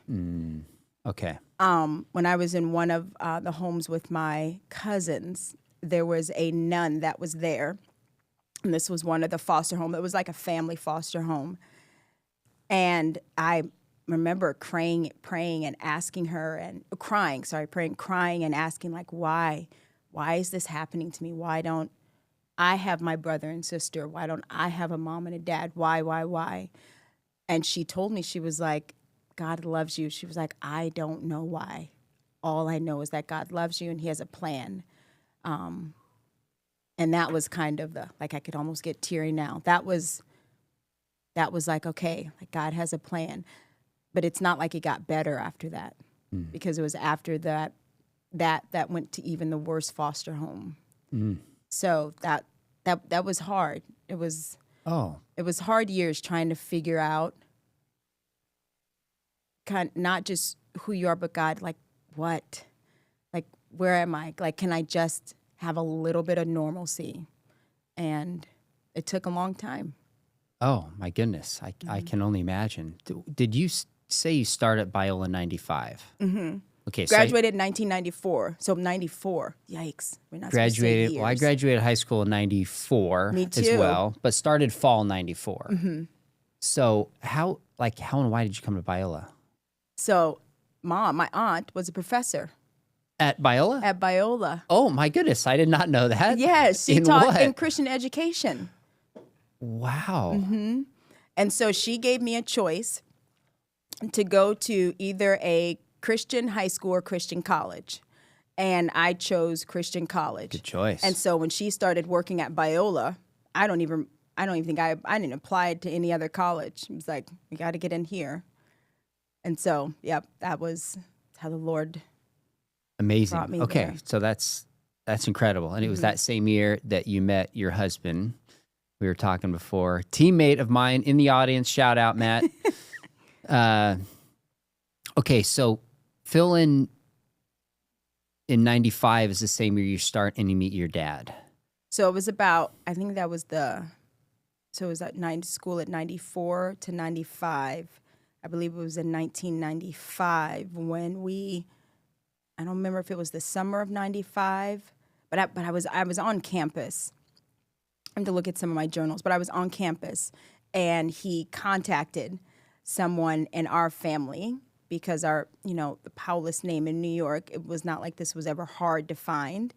Okay. When I was in one of the homes with my cousins, there was a nun that was there. And this was one of the foster homes. It was like a family foster home. And I remember praying and asking her and crying and asking like, why is this happening to me? Why don't I have my brother and sister? Why don't I have a mom and a dad? Why? And she told me, she was like, God loves you. She was like, I don't know why. All I know is that God loves you and he has a plan. And that was kind of I could almost get teary now. That was like, okay, like God has a plan. But it's not like it got better after that, because it was after that went to even the worst foster home. So that was hard. It was hard years trying to figure out not just who you are, but God, like what, like where am I? Like, can I just have a little bit of normalcy? And it took a long time. Oh my goodness, I can only imagine. Did you say you started at Biola 95? Mm-hmm. Okay, graduated in 1994. So 94. Yikes. We're not graduated. Well, I graduated high school in 94 Me too. as well, but started fall 94. Mm-hmm. So how and why did you come to Biola? So my aunt was a professor. At Biola? At Biola. Oh my goodness, I did not know that. Yes, she taught in Christian education. Wow. Mm-hmm. And so she gave me a choice to go to either a Christian high school or Christian college. And I chose Christian college. Good choice. And so when she started working at Biola, I don't even think I didn't apply to any other college. It was like, we got to get in here. And so, yep, that was how the Lord Amazing. brought me Okay, there. so that's incredible. And it was that same year that you met your husband. We were talking before. Teammate of mine in the audience. Shout out, Matt. Okay, so fill in 95 is the same year you start and you meet your dad. So it was about, I think that was so it was at school at 94 to 95. I believe it was in 1995 when I don't remember if it was the summer of 95, but I was on campus. I have to look at some of my journals, but I was on campus, and he contacted someone in our family because the Paulus name in New York, it was not like this was ever hard to find.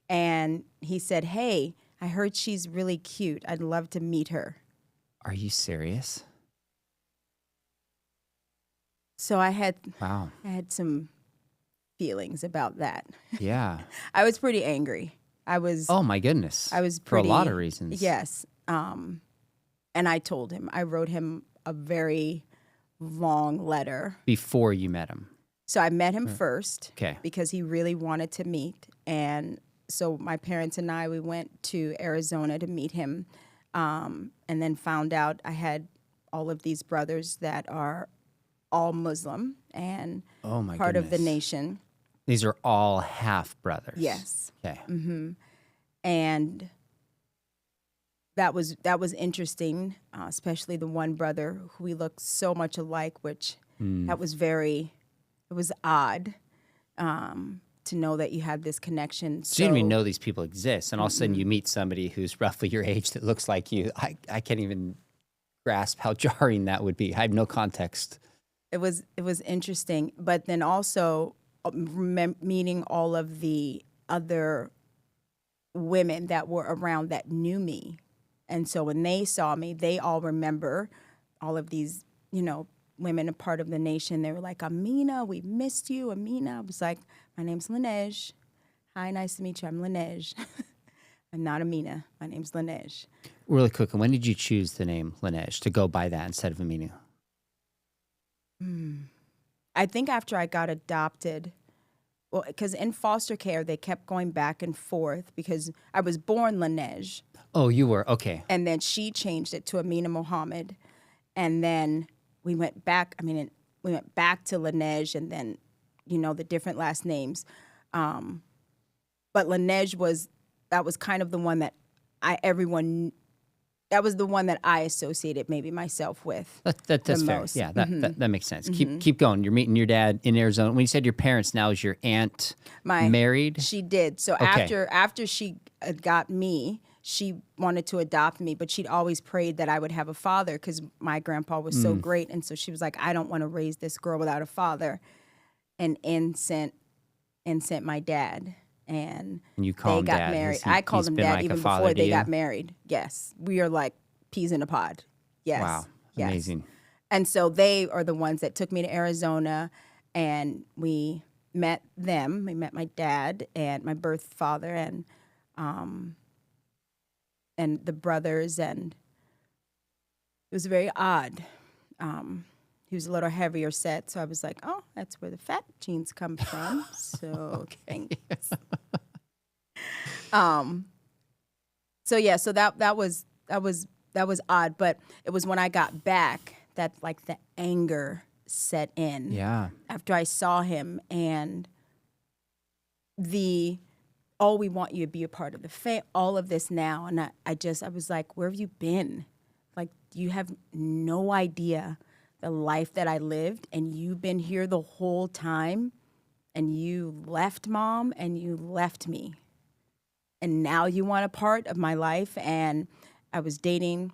And he said, "Hey, I heard she's really cute. I'd love to meet her." Are you serious? So I had Wow. some feelings about that. Yeah. I was pretty angry. Oh my goodness. I was for a pretty, lot of reasons. Yes. And I told him, I wrote him a very long letter. Before you met him. So I met him first. Okay. Because he really wanted to meet. And so my parents and I, we went to Arizona to meet him, and then found out I had all of these brothers that are all Muslim and Oh my part of the goodness. nation. These are all half brothers. Yes. Okay. And that was interesting, especially the one brother who we looked so much alike, which that was it was odd to know that you had this connection. So you didn't even know these people exist, and all of a sudden you meet somebody who's roughly your age that looks like you. I can't even grasp how jarring that would be. I have no context. It was interesting, but then also meeting all of the other women that were around that knew me. And so when they saw me, they all remember all of these, women, a part of the nation. They were like, "Amina, we missed you, Amina." I was like, "My name's Laneige. Hi, nice to meet you. I'm Laneige." I'm not Amina. My name's Laneige. Really quick, and when did you choose the name Laneige to go by that instead of Aminu? I think after I got adopted, well, because in foster care, they kept going back and forth because I was born Laneige. Oh, you were? Okay. And then she changed it to Amina Mohammed. And then we went back, we went back to Laneige and then, the different last names. But Laneige that was kind of the one that that was the one that I associated maybe myself with. That's fair. most. Yeah, that makes sense. Keep going. You're meeting your dad in Arizona. When you said your parents, now is your aunt married? She did. So Okay. after she got me, she wanted to adopt me, but she'd always prayed that I would have a father because my grandpa was so great. And so she was like, "I don't want to raise this girl without a father." And in sent my dad. And you call they him got dad. married. He's I called him been dad like a even father before to they you? got married. Yes. We are like peas in a pod. Yes. Wow. Yes. Amazing. And so they are the ones that took me to Arizona, and we met them. We met my dad and my birth father and the brothers, and it was very odd. He was a little heavier set, so I was like, "Oh, that's where the fat genes come from." So thanks. So yeah, so that was odd, but it was when I got back that like the anger set in. Yeah. After I saw him and we want you to be a part of the all of this now, and I was like, "Where have you been? Like, you have no idea the life that I lived, and you've been here the whole time, and you left Mom, and you left me, and now you want a part of my life." And I was dating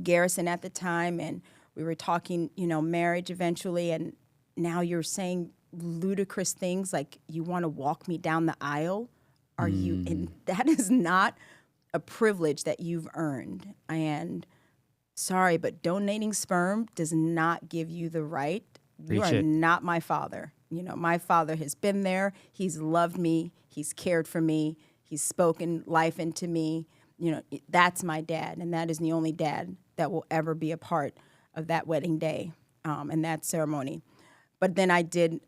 Garrison at the time, and we were talking, marriage eventually, and now you're saying ludicrous things like you want to walk me down the aisle. Are you? And that is not a privilege that you've earned. And sorry, but donating sperm does not give you the right. You are not my father. My father has been there. He's loved me. He's cared for me. He's spoken life into me. That's my dad, and that is the only dad that will ever be a part of that wedding day and that ceremony. But then I did,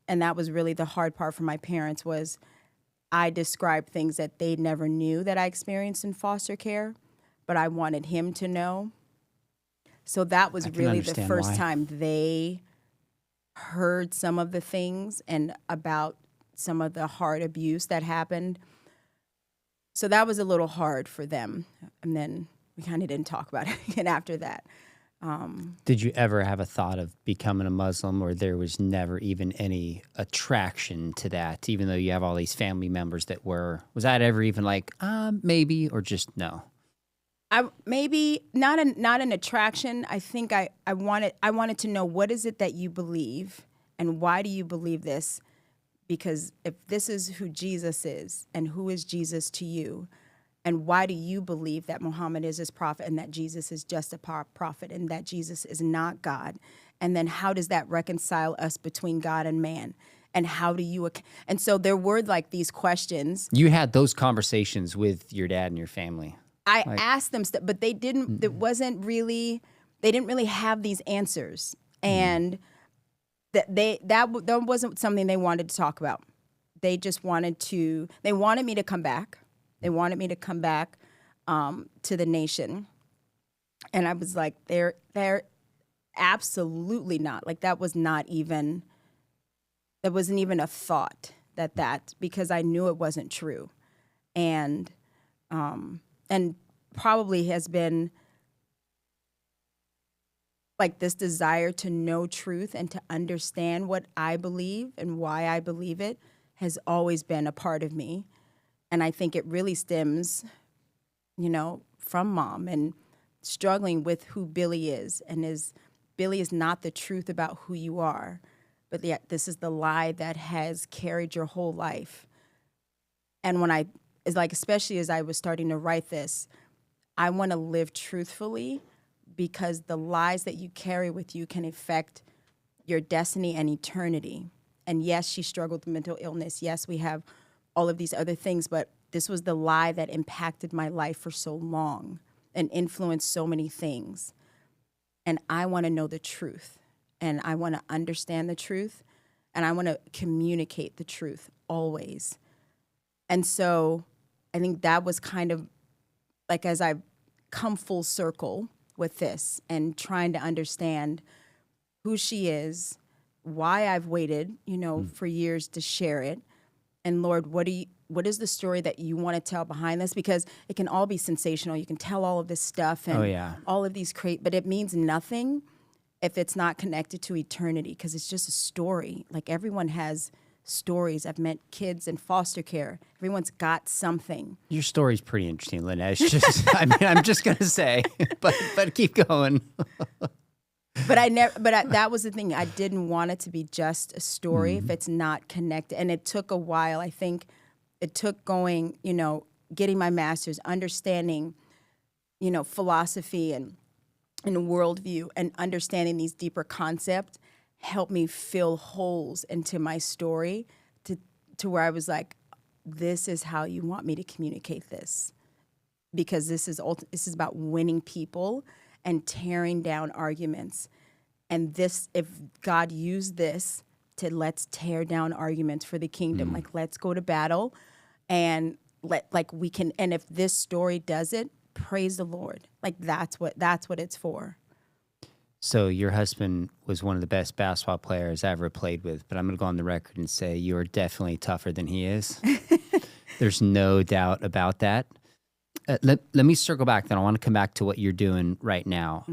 and that was really the hard part for my parents, was I described things that they never knew that I experienced in foster care, but I wanted him to know. So that was really the first time they heard some of the things and about some of the hard abuse that happened. So that was a little hard for them. And then we kind of didn't talk about it again after that. Did you ever have a thought of becoming a Muslim, or there was never even any attraction to that, even though you have all these family members that were? Was that ever even like, maybe, or just no? Maybe not an attraction. I think I wanted to know, what is it that you believe and why do you believe this? Because if this is who Jesus is, and who is Jesus to you, and why do you believe that Muhammad is his prophet and that Jesus is just a prophet and that Jesus is not God? And then how does that reconcile us between God and man? And how do you, and so there were like these questions. You had those conversations with your dad and your family. I asked them stuff, but they didn't, they didn't really have these answers. And that wasn't something they wanted to talk about. They just wanted me to come back. They wanted me to come back to the nation. And I was like, they're absolutely not. Like, that wasn't even a thought because I knew it wasn't true. And probably has been like this desire to know truth and to understand what I believe and why I believe it has always been a part of me. And I think it really stems, from Mom and struggling with who Billie is. And Billie is not the truth about who you are, but yet this is the lie that has carried your whole life. And especially as I was starting to write this, I want to live truthfully, because the lies that you carry with you can affect your destiny and eternity. And yes, she struggled with mental illness. Yes, we have all of these other things, but this was the lie that impacted my life for so long and influenced so many things. And I want to know the truth, and I want to understand the truth, and I want to communicate the truth always. And so I think that was kind of like, as I've come full circle with this and trying to understand who she is, why I've waited, for years to share it. And Lord, what is the story that you want to tell behind this? Because it can all be sensational. You can tell all of this stuff and all of these but it means nothing if it's not connected to eternity, because it's just a story. Like, everyone has stories. I've met kids in foster care. Everyone's got something. Your story's pretty interesting, Lynette. It's just, I'm just going to say, but keep going. That was the thing. I didn't want it to be just a story if it's not connected. And it took a while. I think it took going, getting my master's, understanding, philosophy and worldview, and understanding these deeper concepts helped me fill holes into my story to where I was like, this is how you want me to communicate this. Because this is about winning people and tearing down arguments. And this, if God used this let's tear down arguments for the kingdom, like, let's go to battle, and and if this story does it, praise the Lord. Like, that's what it's for. So your husband was one of the best basketball players I ever played with, but I'm going to go on the record and say you are definitely tougher than he is. There's no doubt about that. Let me circle back, then I want to come back to what you're doing right now.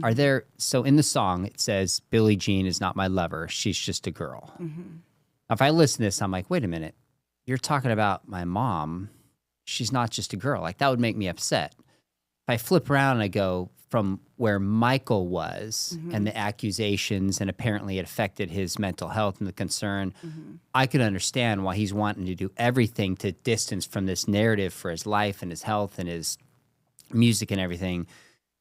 So in the song, it says, Billie Jean is not my lover, she's just a girl. Now, if I listen to this, I'm like, wait a minute, you're talking about my mom, she's not just a girl. Like, that would make me upset. If I flip around and I go from where Michael was and the accusations, and apparently it affected his mental health and the concern, I could understand why he's wanting to do everything to distance from this narrative for his life and his health and his music and everything.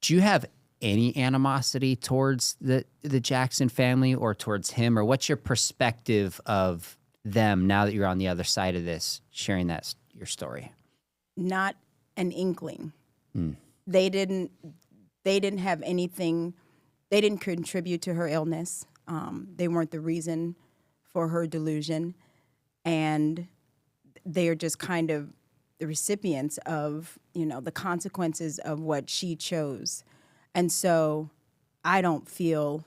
Do you have any animosity towards the Jackson family or towards him? Or what's your perspective of them now that you're on the other side of this, sharing your story? Not an inkling. They didn't have anything. They didn't contribute to her illness. They weren't the reason for her delusion. And they are just kind of the recipients of, the consequences of what she chose. And so I don't feel,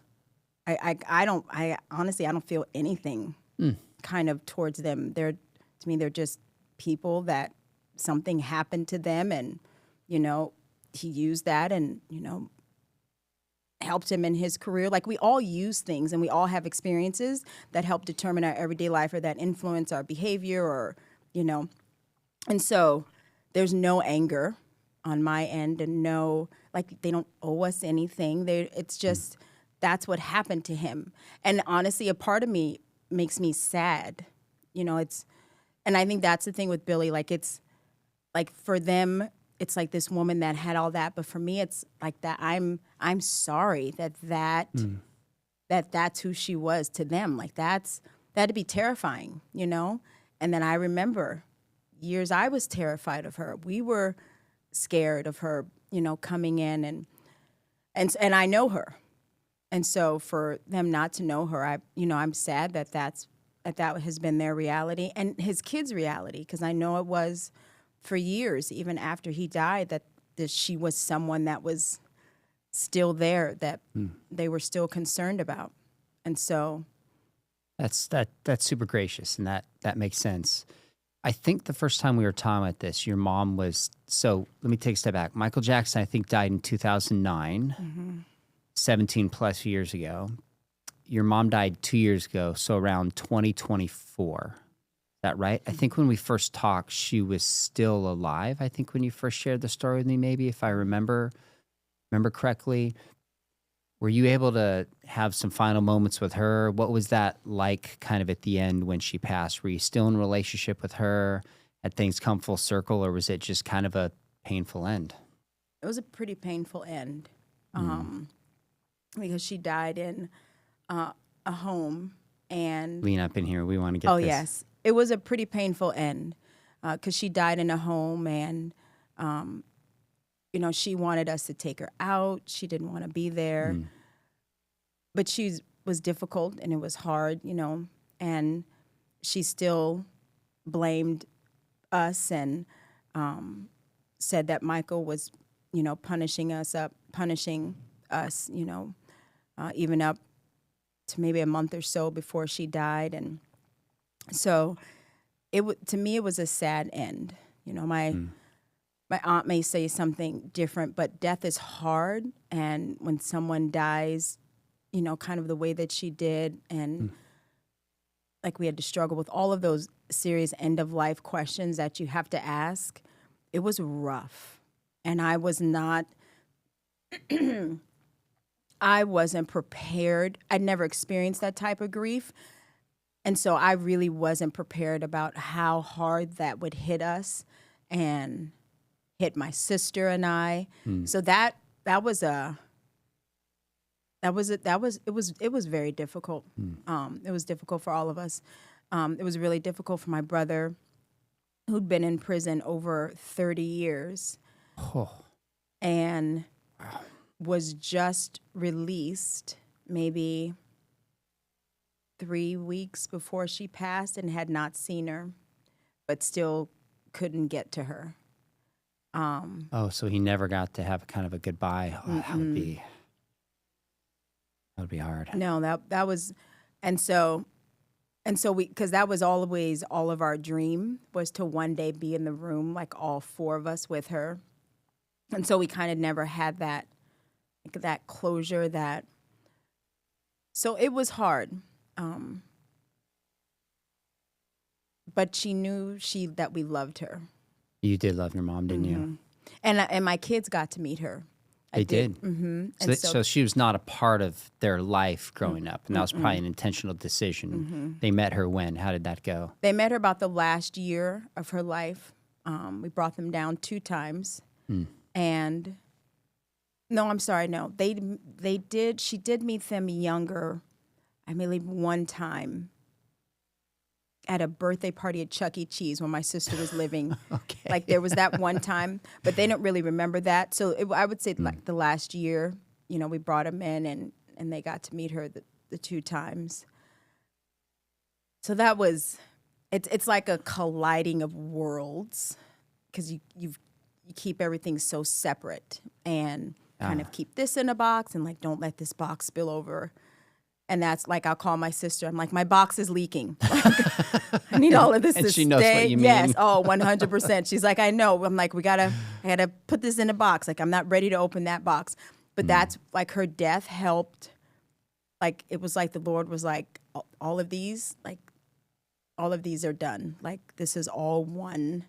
I honestly, I don't feel anything kind of towards them. To me, they're just people that something happened to them, and he used that and helped him in his career. Like, we all use things and we all have experiences that help determine our everyday life or that influence our behavior, or and so there's no anger on my end, and no, like, they don't owe us anything. It's just that's what happened to him. And honestly, a part of me makes me sad. And I think that's the thing with Billie. Like, it's like, for them, it's like this woman that had all that, but for me, it's like that. I'm sorry that's who she was to them. Like, that'd be terrifying, And then I remember years I was terrified of her. We were scared of her, coming in, and I know her, and so for them not to know her, I'm sad that has been their reality and his kids' reality, because I know it was for years, even after he died, that she was someone that was still there, that they were still concerned about. And so that's super gracious, and that makes sense. I think the first time we were talking about this, your mom was, so let me take a step back. Michael Jackson, I think, died in 2009, 17 plus years ago. Your mom died 2 years ago, so around 2024. Is that right? I think when we first talked, she was still alive. I think when you first shared the story with me, maybe, if I remember correctly. Were you able to have some final moments with her? What was that like kind of at the end when she passed? Were you still in a relationship with her? Had things come full circle, or was it just kind of a painful end? It was a pretty painful end, because she died in a home. And lean up in here. We want to get this. Yes. It was a pretty painful end, because she died in a home, and she wanted us to take her out. She didn't want to be there. But she was difficult, and it was hard, and she still blamed us and said that Michael was, punishing us, even up to maybe a month or so before she died. And so to me, it was a sad end. My aunt may say something different, but death is hard. And when someone dies, kind of the way that she did, and like we had to struggle with all of those serious end-of-life questions that you have to ask, it was rough. And I wasn't prepared. I'd never experienced that type of grief. And so I really wasn't prepared about how hard that would hit us and hit my sister and I. So it was very difficult. It was difficult for all of us. It was really difficult for my brother, who'd been in prison over 30 years and was just released maybe 3 weeks before she passed, and had not seen her, but still couldn't get to her. So he never got to have kind of a goodbye. That would be hard. No, that was, and so because that was always all of our dream, was to one day be in the room, like all four of us with her. And so we kind of never had that closure, so it was hard. But she knew that we loved her. You did love your mom, didn't you? And my kids got to meet her. They did. So she was not a part of their life growing up, and that was probably an intentional decision. They met her when? How did that go? They met her about the last year of her life. We brought them down 2 times. And no, I'm sorry, no. They did. She did meet them younger, I believe, one time at a birthday party at Chuck E. Cheese when my sister was living. Okay. Like, there was that one time, but they don't really remember that. So I would say like the last year, we brought them in, and they got to meet her the 2 times. So that was, it's like a colliding of worlds, because you keep everything so separate, and kind of keep this in a box, and like, don't let this box spill over And that's like, I'll call my sister. I'm like, my box is leaking. Like, I need all of this And to she knows stay. what you mean. Yes. Oh, 100%. She's like, I know. I'm like, I gotta put this in a box. Like, I'm not ready to open that box. But that's like, her death helped. Like, it was like the Lord was like, all of these are done. Like, this is all one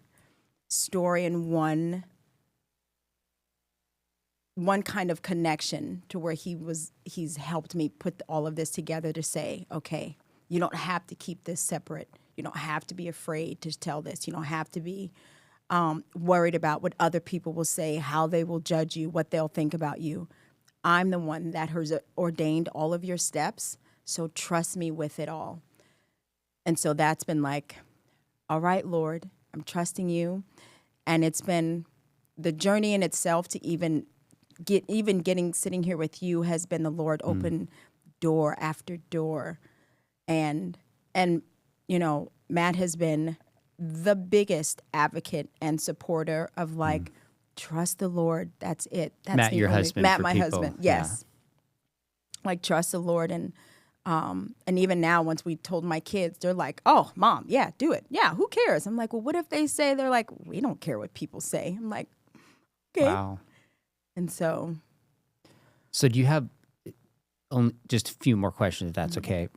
story and one kind of connection to where he's helped me put all of this together to say, okay, you don't have to keep this separate. You don't have to be afraid to tell this. You don't have to be worried about what other people will say, how they will judge you, what they'll think about you. I'm the one that has ordained all of your steps, so trust me with it all. And so that's been like, all right, Lord, I'm trusting you. And it's been the journey in itself to sitting here with you has been the Lord open door after door. And you know, Matt has been the biggest advocate and supporter of like, trust the Lord. That's it. That's Matt, your husband. Matt, for my people. husband. Yes. Yeah. Like, trust the Lord. And even now, once we told my kids, they're like, oh, Mom, yeah, do it. Yeah, who cares? I'm like, well, what if they say, they're like, we don't care what people say. I'm like, okay. Wow. And so do you have just a few more questions, if that's okay?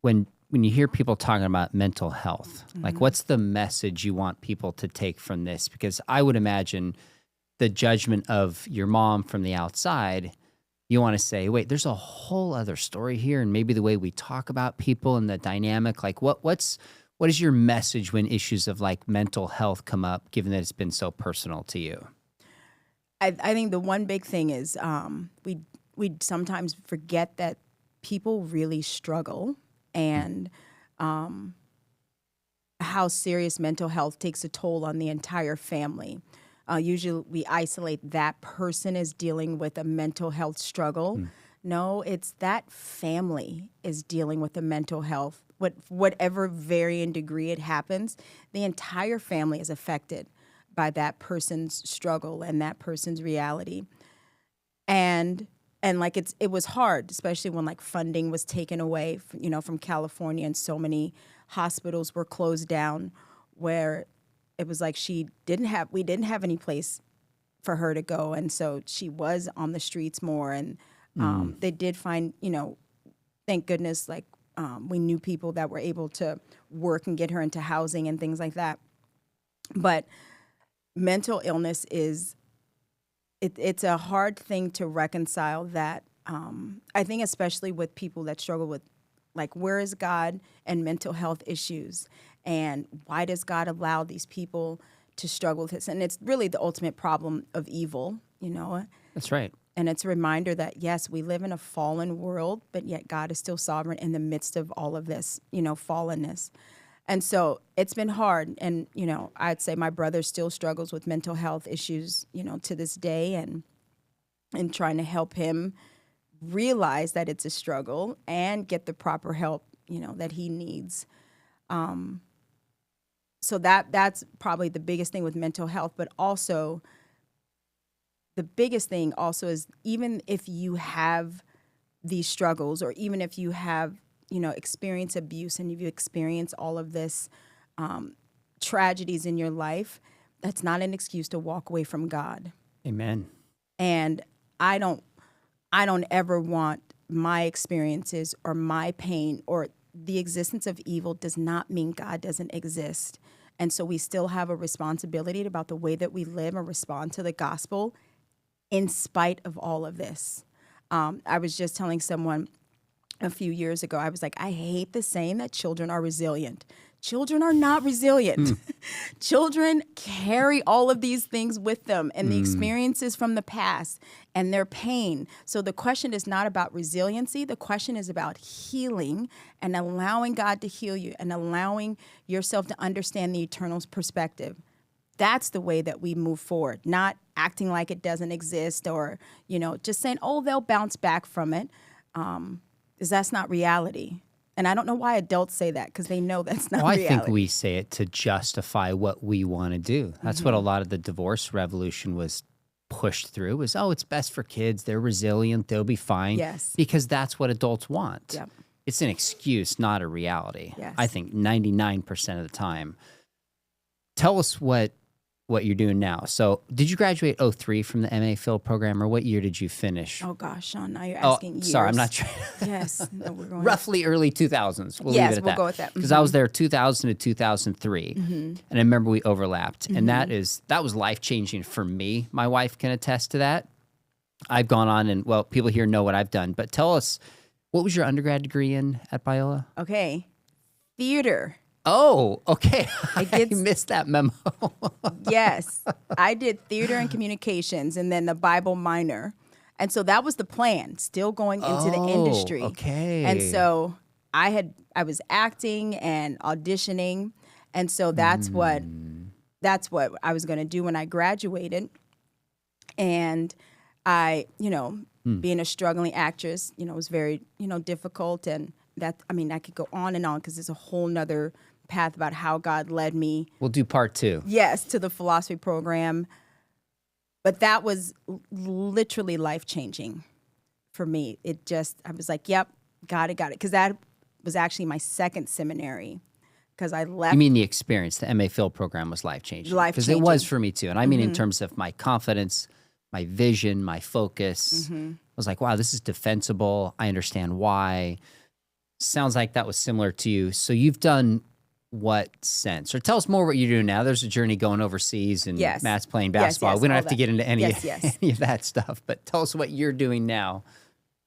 When you hear people talking about mental health, like what's the message you want people to take from this? Because I would imagine the judgment of your mom from the outside, you want to say, wait, there's a whole other story here, and maybe the way we talk about people and the dynamic, like what is your message when issues of like mental health come up, given that it's been so personal to you? I think the one big thing is we sometimes forget that people really struggle, and how serious mental health takes a toll on the entire family. Usually we isolate that person as dealing with a mental health struggle. No, it's that family is dealing with a mental health. Whatever varying degree it happens, the entire family is affected by that person's struggle and that person's reality. And like it was hard, especially when like funding was taken away, from California, and so many hospitals were closed down, where it was like we didn't have any place for her to go, and so she was on the streets more. And they did find, thank goodness, like we knew people that were able to work and get her into housing and things like that. But mental illness is. It's a hard thing to reconcile that. I think especially with people that struggle with, like, where is God and mental health issues? And why does God allow these people to struggle with this? And it's really the ultimate problem of evil, That's right. And it's a reminder that, yes, we live in a fallen world, but yet God is still sovereign in the midst of all of this, fallenness. And so it's been hard. And, I'd say my brother still struggles with mental health issues, to this day, and trying to help him realize that it's a struggle and get the proper help, that he needs. So that's probably the biggest thing with mental health. But also, the biggest thing also is, even if you have these struggles, or even if you have experience abuse, and if you experience all of this tragedies in your life, that's not an excuse to walk away from God. Amen. And I don't ever want my experiences or my pain or the existence of evil does not mean God doesn't exist. And so we still have a responsibility about the way that we live and respond to the gospel in spite of all of this. I was just telling someone a few years ago, I was like, I hate the saying that children are resilient. Children are not resilient. Children carry all of these things with them, and the experiences from the past and their pain. So the question is not about resiliency. The question is about healing and allowing God to heal you and allowing yourself to understand the eternal perspective. That's the way that we move forward, not acting like it doesn't exist, or, just saying, oh, they'll bounce back from it. Because that's not reality. And I don't know why adults say that, because they know that's not reality. I think we say it to justify what we want to do. That's what a lot of the divorce revolution was pushed through was, oh, it's best for kids. They're resilient. They'll be fine. Yes. Because that's what adults want. Yep. It's an excuse, not a reality. Yes. I think 99% of the time. Tell us what you're doing now. So did you graduate 03 from the MA Phil program, or what year did you finish? Oh gosh, Sean, now you're asking years. Sorry, I'm not trying. Yes. No, we're going Roughly early 2000s. We'll leave it at we'll that. go with that. Because I was there 2000 to 2003. And I remember we overlapped. And that was life-changing for me. My wife can attest to that. I've gone on and, well, people here know what I've done. But tell us, what was your undergrad degree in at Biola? Okay. Theater. Oh, okay. I did- missed that memo. Yes. I did theater and communications and then the Bible minor. And so that was the plan, still going into the industry. Okay. And so I was acting and auditioning. And so that's what I was going to do when I graduated. And I, being a struggling actress, was very, difficult. And I could go on and on because there's a whole nother path about how God led me. We'll do part 2. Yes, to the philosophy program. But that was literally life-changing for me. I was like, yep, got it. Because that was actually my second seminary. Because I left. You mean the experience, the MA Phil program was life-changing? Because it was for me too. And I mean in terms of my confidence, my vision, my focus. I was like, wow, this is defensible. I understand why. Sounds like that was similar to you. So you've done what since? Or tell us more what you're doing now. There's a journey going overseas and Matt's playing basketball. Yes, we don't all have to get into any of that stuff, but tell us what you're doing now.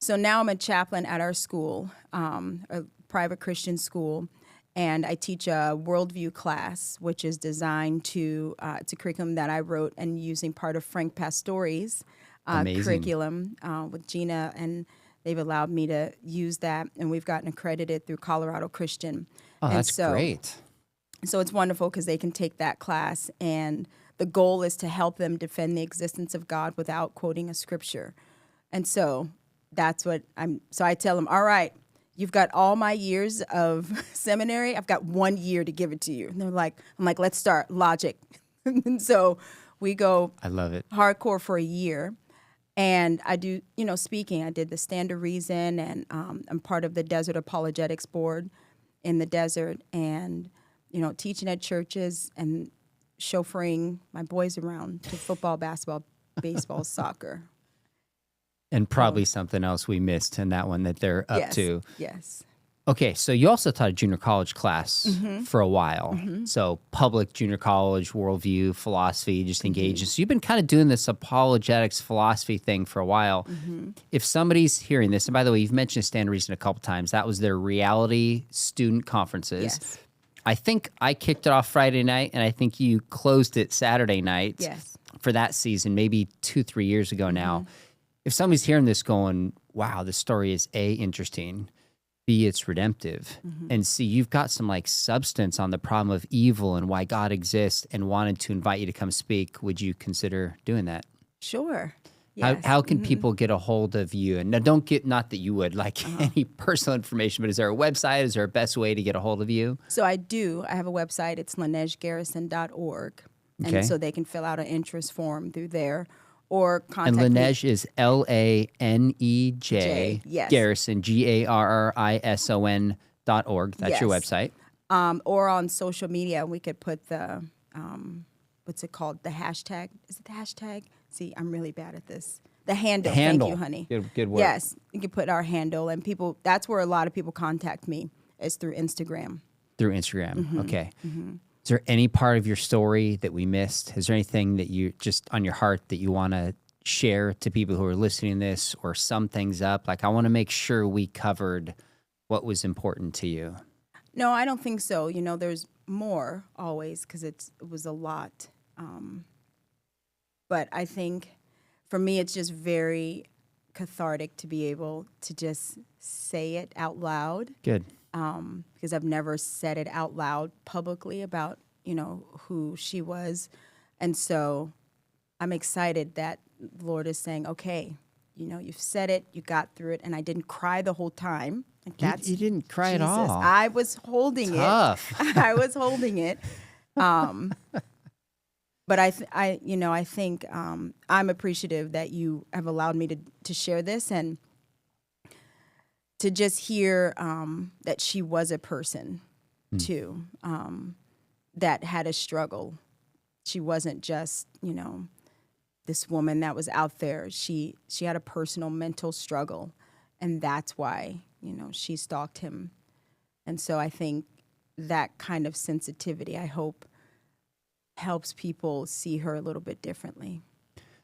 So now I'm a chaplain at our school, a private Christian school, and I teach a worldview class, which is designed to, it's a curriculum that I wrote and using part of Frank Pastore's curriculum with Gina, and they've allowed me to use that, and we've gotten accredited through Colorado Christian. Oh, that's great. So it's wonderful because they can take that class, and the goal is to help them defend the existence of God without quoting a scripture. And so that's what so I tell them, all right, you've got all my years of seminary. I've got 1 year to give it to you. And I'm like, let's start logic. And so we go I love it. hardcore for a year. And I do, speaking. I did the Stand to Reason, and I'm part of the Desert Apologetics Board in the desert, and, teaching at churches and chauffeuring my boys around to football, basketball, baseball, soccer. And probably something else we missed in that one that they're up to. Yes. Okay, so you also taught a junior college class for a while. So public junior college, worldview, philosophy, just engaging. So you've been kind of doing this apologetics philosophy thing for a while. If somebody's hearing this, and by the way, you've mentioned Stand to Reason a couple times. That was their reality student conferences. Yes. I think I kicked it off Friday night, and I think you closed it Saturday night for that season, maybe 2-3 years ago now. If somebody's hearing this going, wow, this story is A, interesting, B, it's redemptive, and C, you've got some substance on the problem of evil and why God exists, and wanted to invite you to come speak, would you consider doing that? Sure. Yes. How can people get a hold of you? And now not that you would any personal information, but is there a website? Is there a best way to get a hold of you? So I have a website. It's lanejgarrison.org. And so they can fill out an interest form through there. Or contact and me. Lanej is Lanej, yes. Garrison, GARRISON.org. That's your website. Or on social media, we could put the, what's it called? The hashtag. Is it the hashtag? See, I'm really bad at this. The handle. Thank you, honey. Good work. Yes, you can put our handle, and that's where a lot of people contact me, is through Instagram. Through Instagram. Okay. Is there any part of your story that we missed? Is there anything that you just on your heart that you want to share to people who are listening to this, or sum things up? I want to make sure we covered what was important to you. No, I don't think so. There's more always because it was a lot. But I think for me, it's just very cathartic to be able to just say it out loud. Good. Because I've never said it out loud publicly about, who she was. And so I'm excited that the Lord is saying, okay, you've said it, you got through it, and I didn't cry the whole time. You didn't cry at all. I was holding Tough. it. I was holding it. but I think I'm appreciative that you have allowed me to share this and to just hear that she was a person too, that had a struggle. She wasn't just, this woman that was out there. She had a personal mental struggle, and that's why, she stalked him. And so I think that kind of sensitivity, I hope, helps people see her a little bit differently.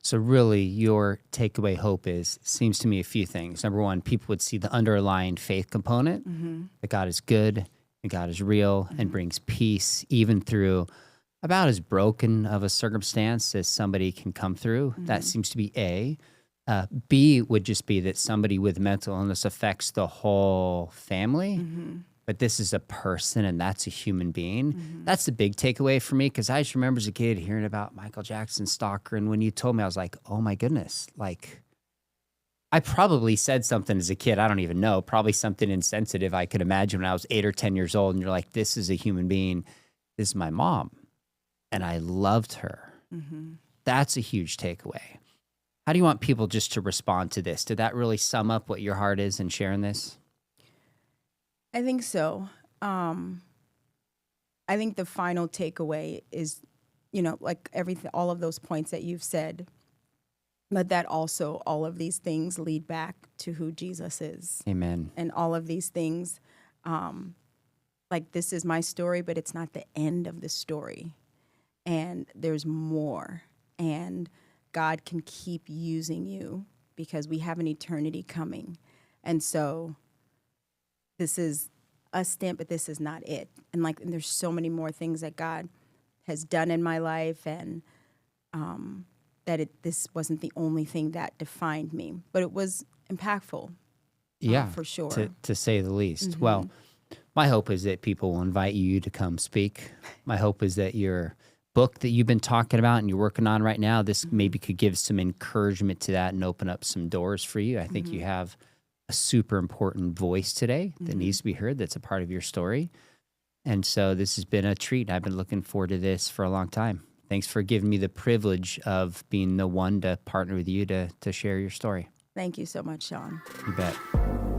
So really your takeaway hope seems to me a few things. Number one, people would see the underlying faith component, that God is good and God is real and brings peace even through about as broken of a circumstance as somebody can come through. That seems to be A. B would just be that somebody with mental illness affects the whole family, but this is a person and that's a human being. That's the big takeaway for me, because I just remember as a kid hearing about Michael Jackson, Stalker, and when you told me, I was like, oh my goodness, like I probably said something as a kid, I don't even know, probably something insensitive I could imagine when I was 8 or 10 years old, and you're like, this is a human being. This is my mom, and I loved her. That's a huge takeaway. How do you want people just to respond to this? Did that really sum up what your heart is in sharing this? I think so. I think the final takeaway is, like everything, all of those points that you've said, but that also all of these things lead back to who Jesus is. Amen. And all of these things, like this is my story, but it's not the end of the story. And there's more. And God can keep using you because we have an eternity coming. And so this is a stamp, but this is not it. And there's so many more things that God has done in my life, and this wasn't the only thing that defined me, but it was impactful. Yeah, for sure. To say the least. Well, my hope is that people will invite you to come speak. My hope is that your book that you've been talking about and you're working on right now, this maybe could give some encouragement to that and open up some doors for you. I think you have a super important voice today that needs to be heard. That's a part of your story. And so this has been a treat. I've been looking forward to this for a long time. Thanks for giving me the privilege of being the one to partner with you to share your story. Thank you so much, Sean. You bet.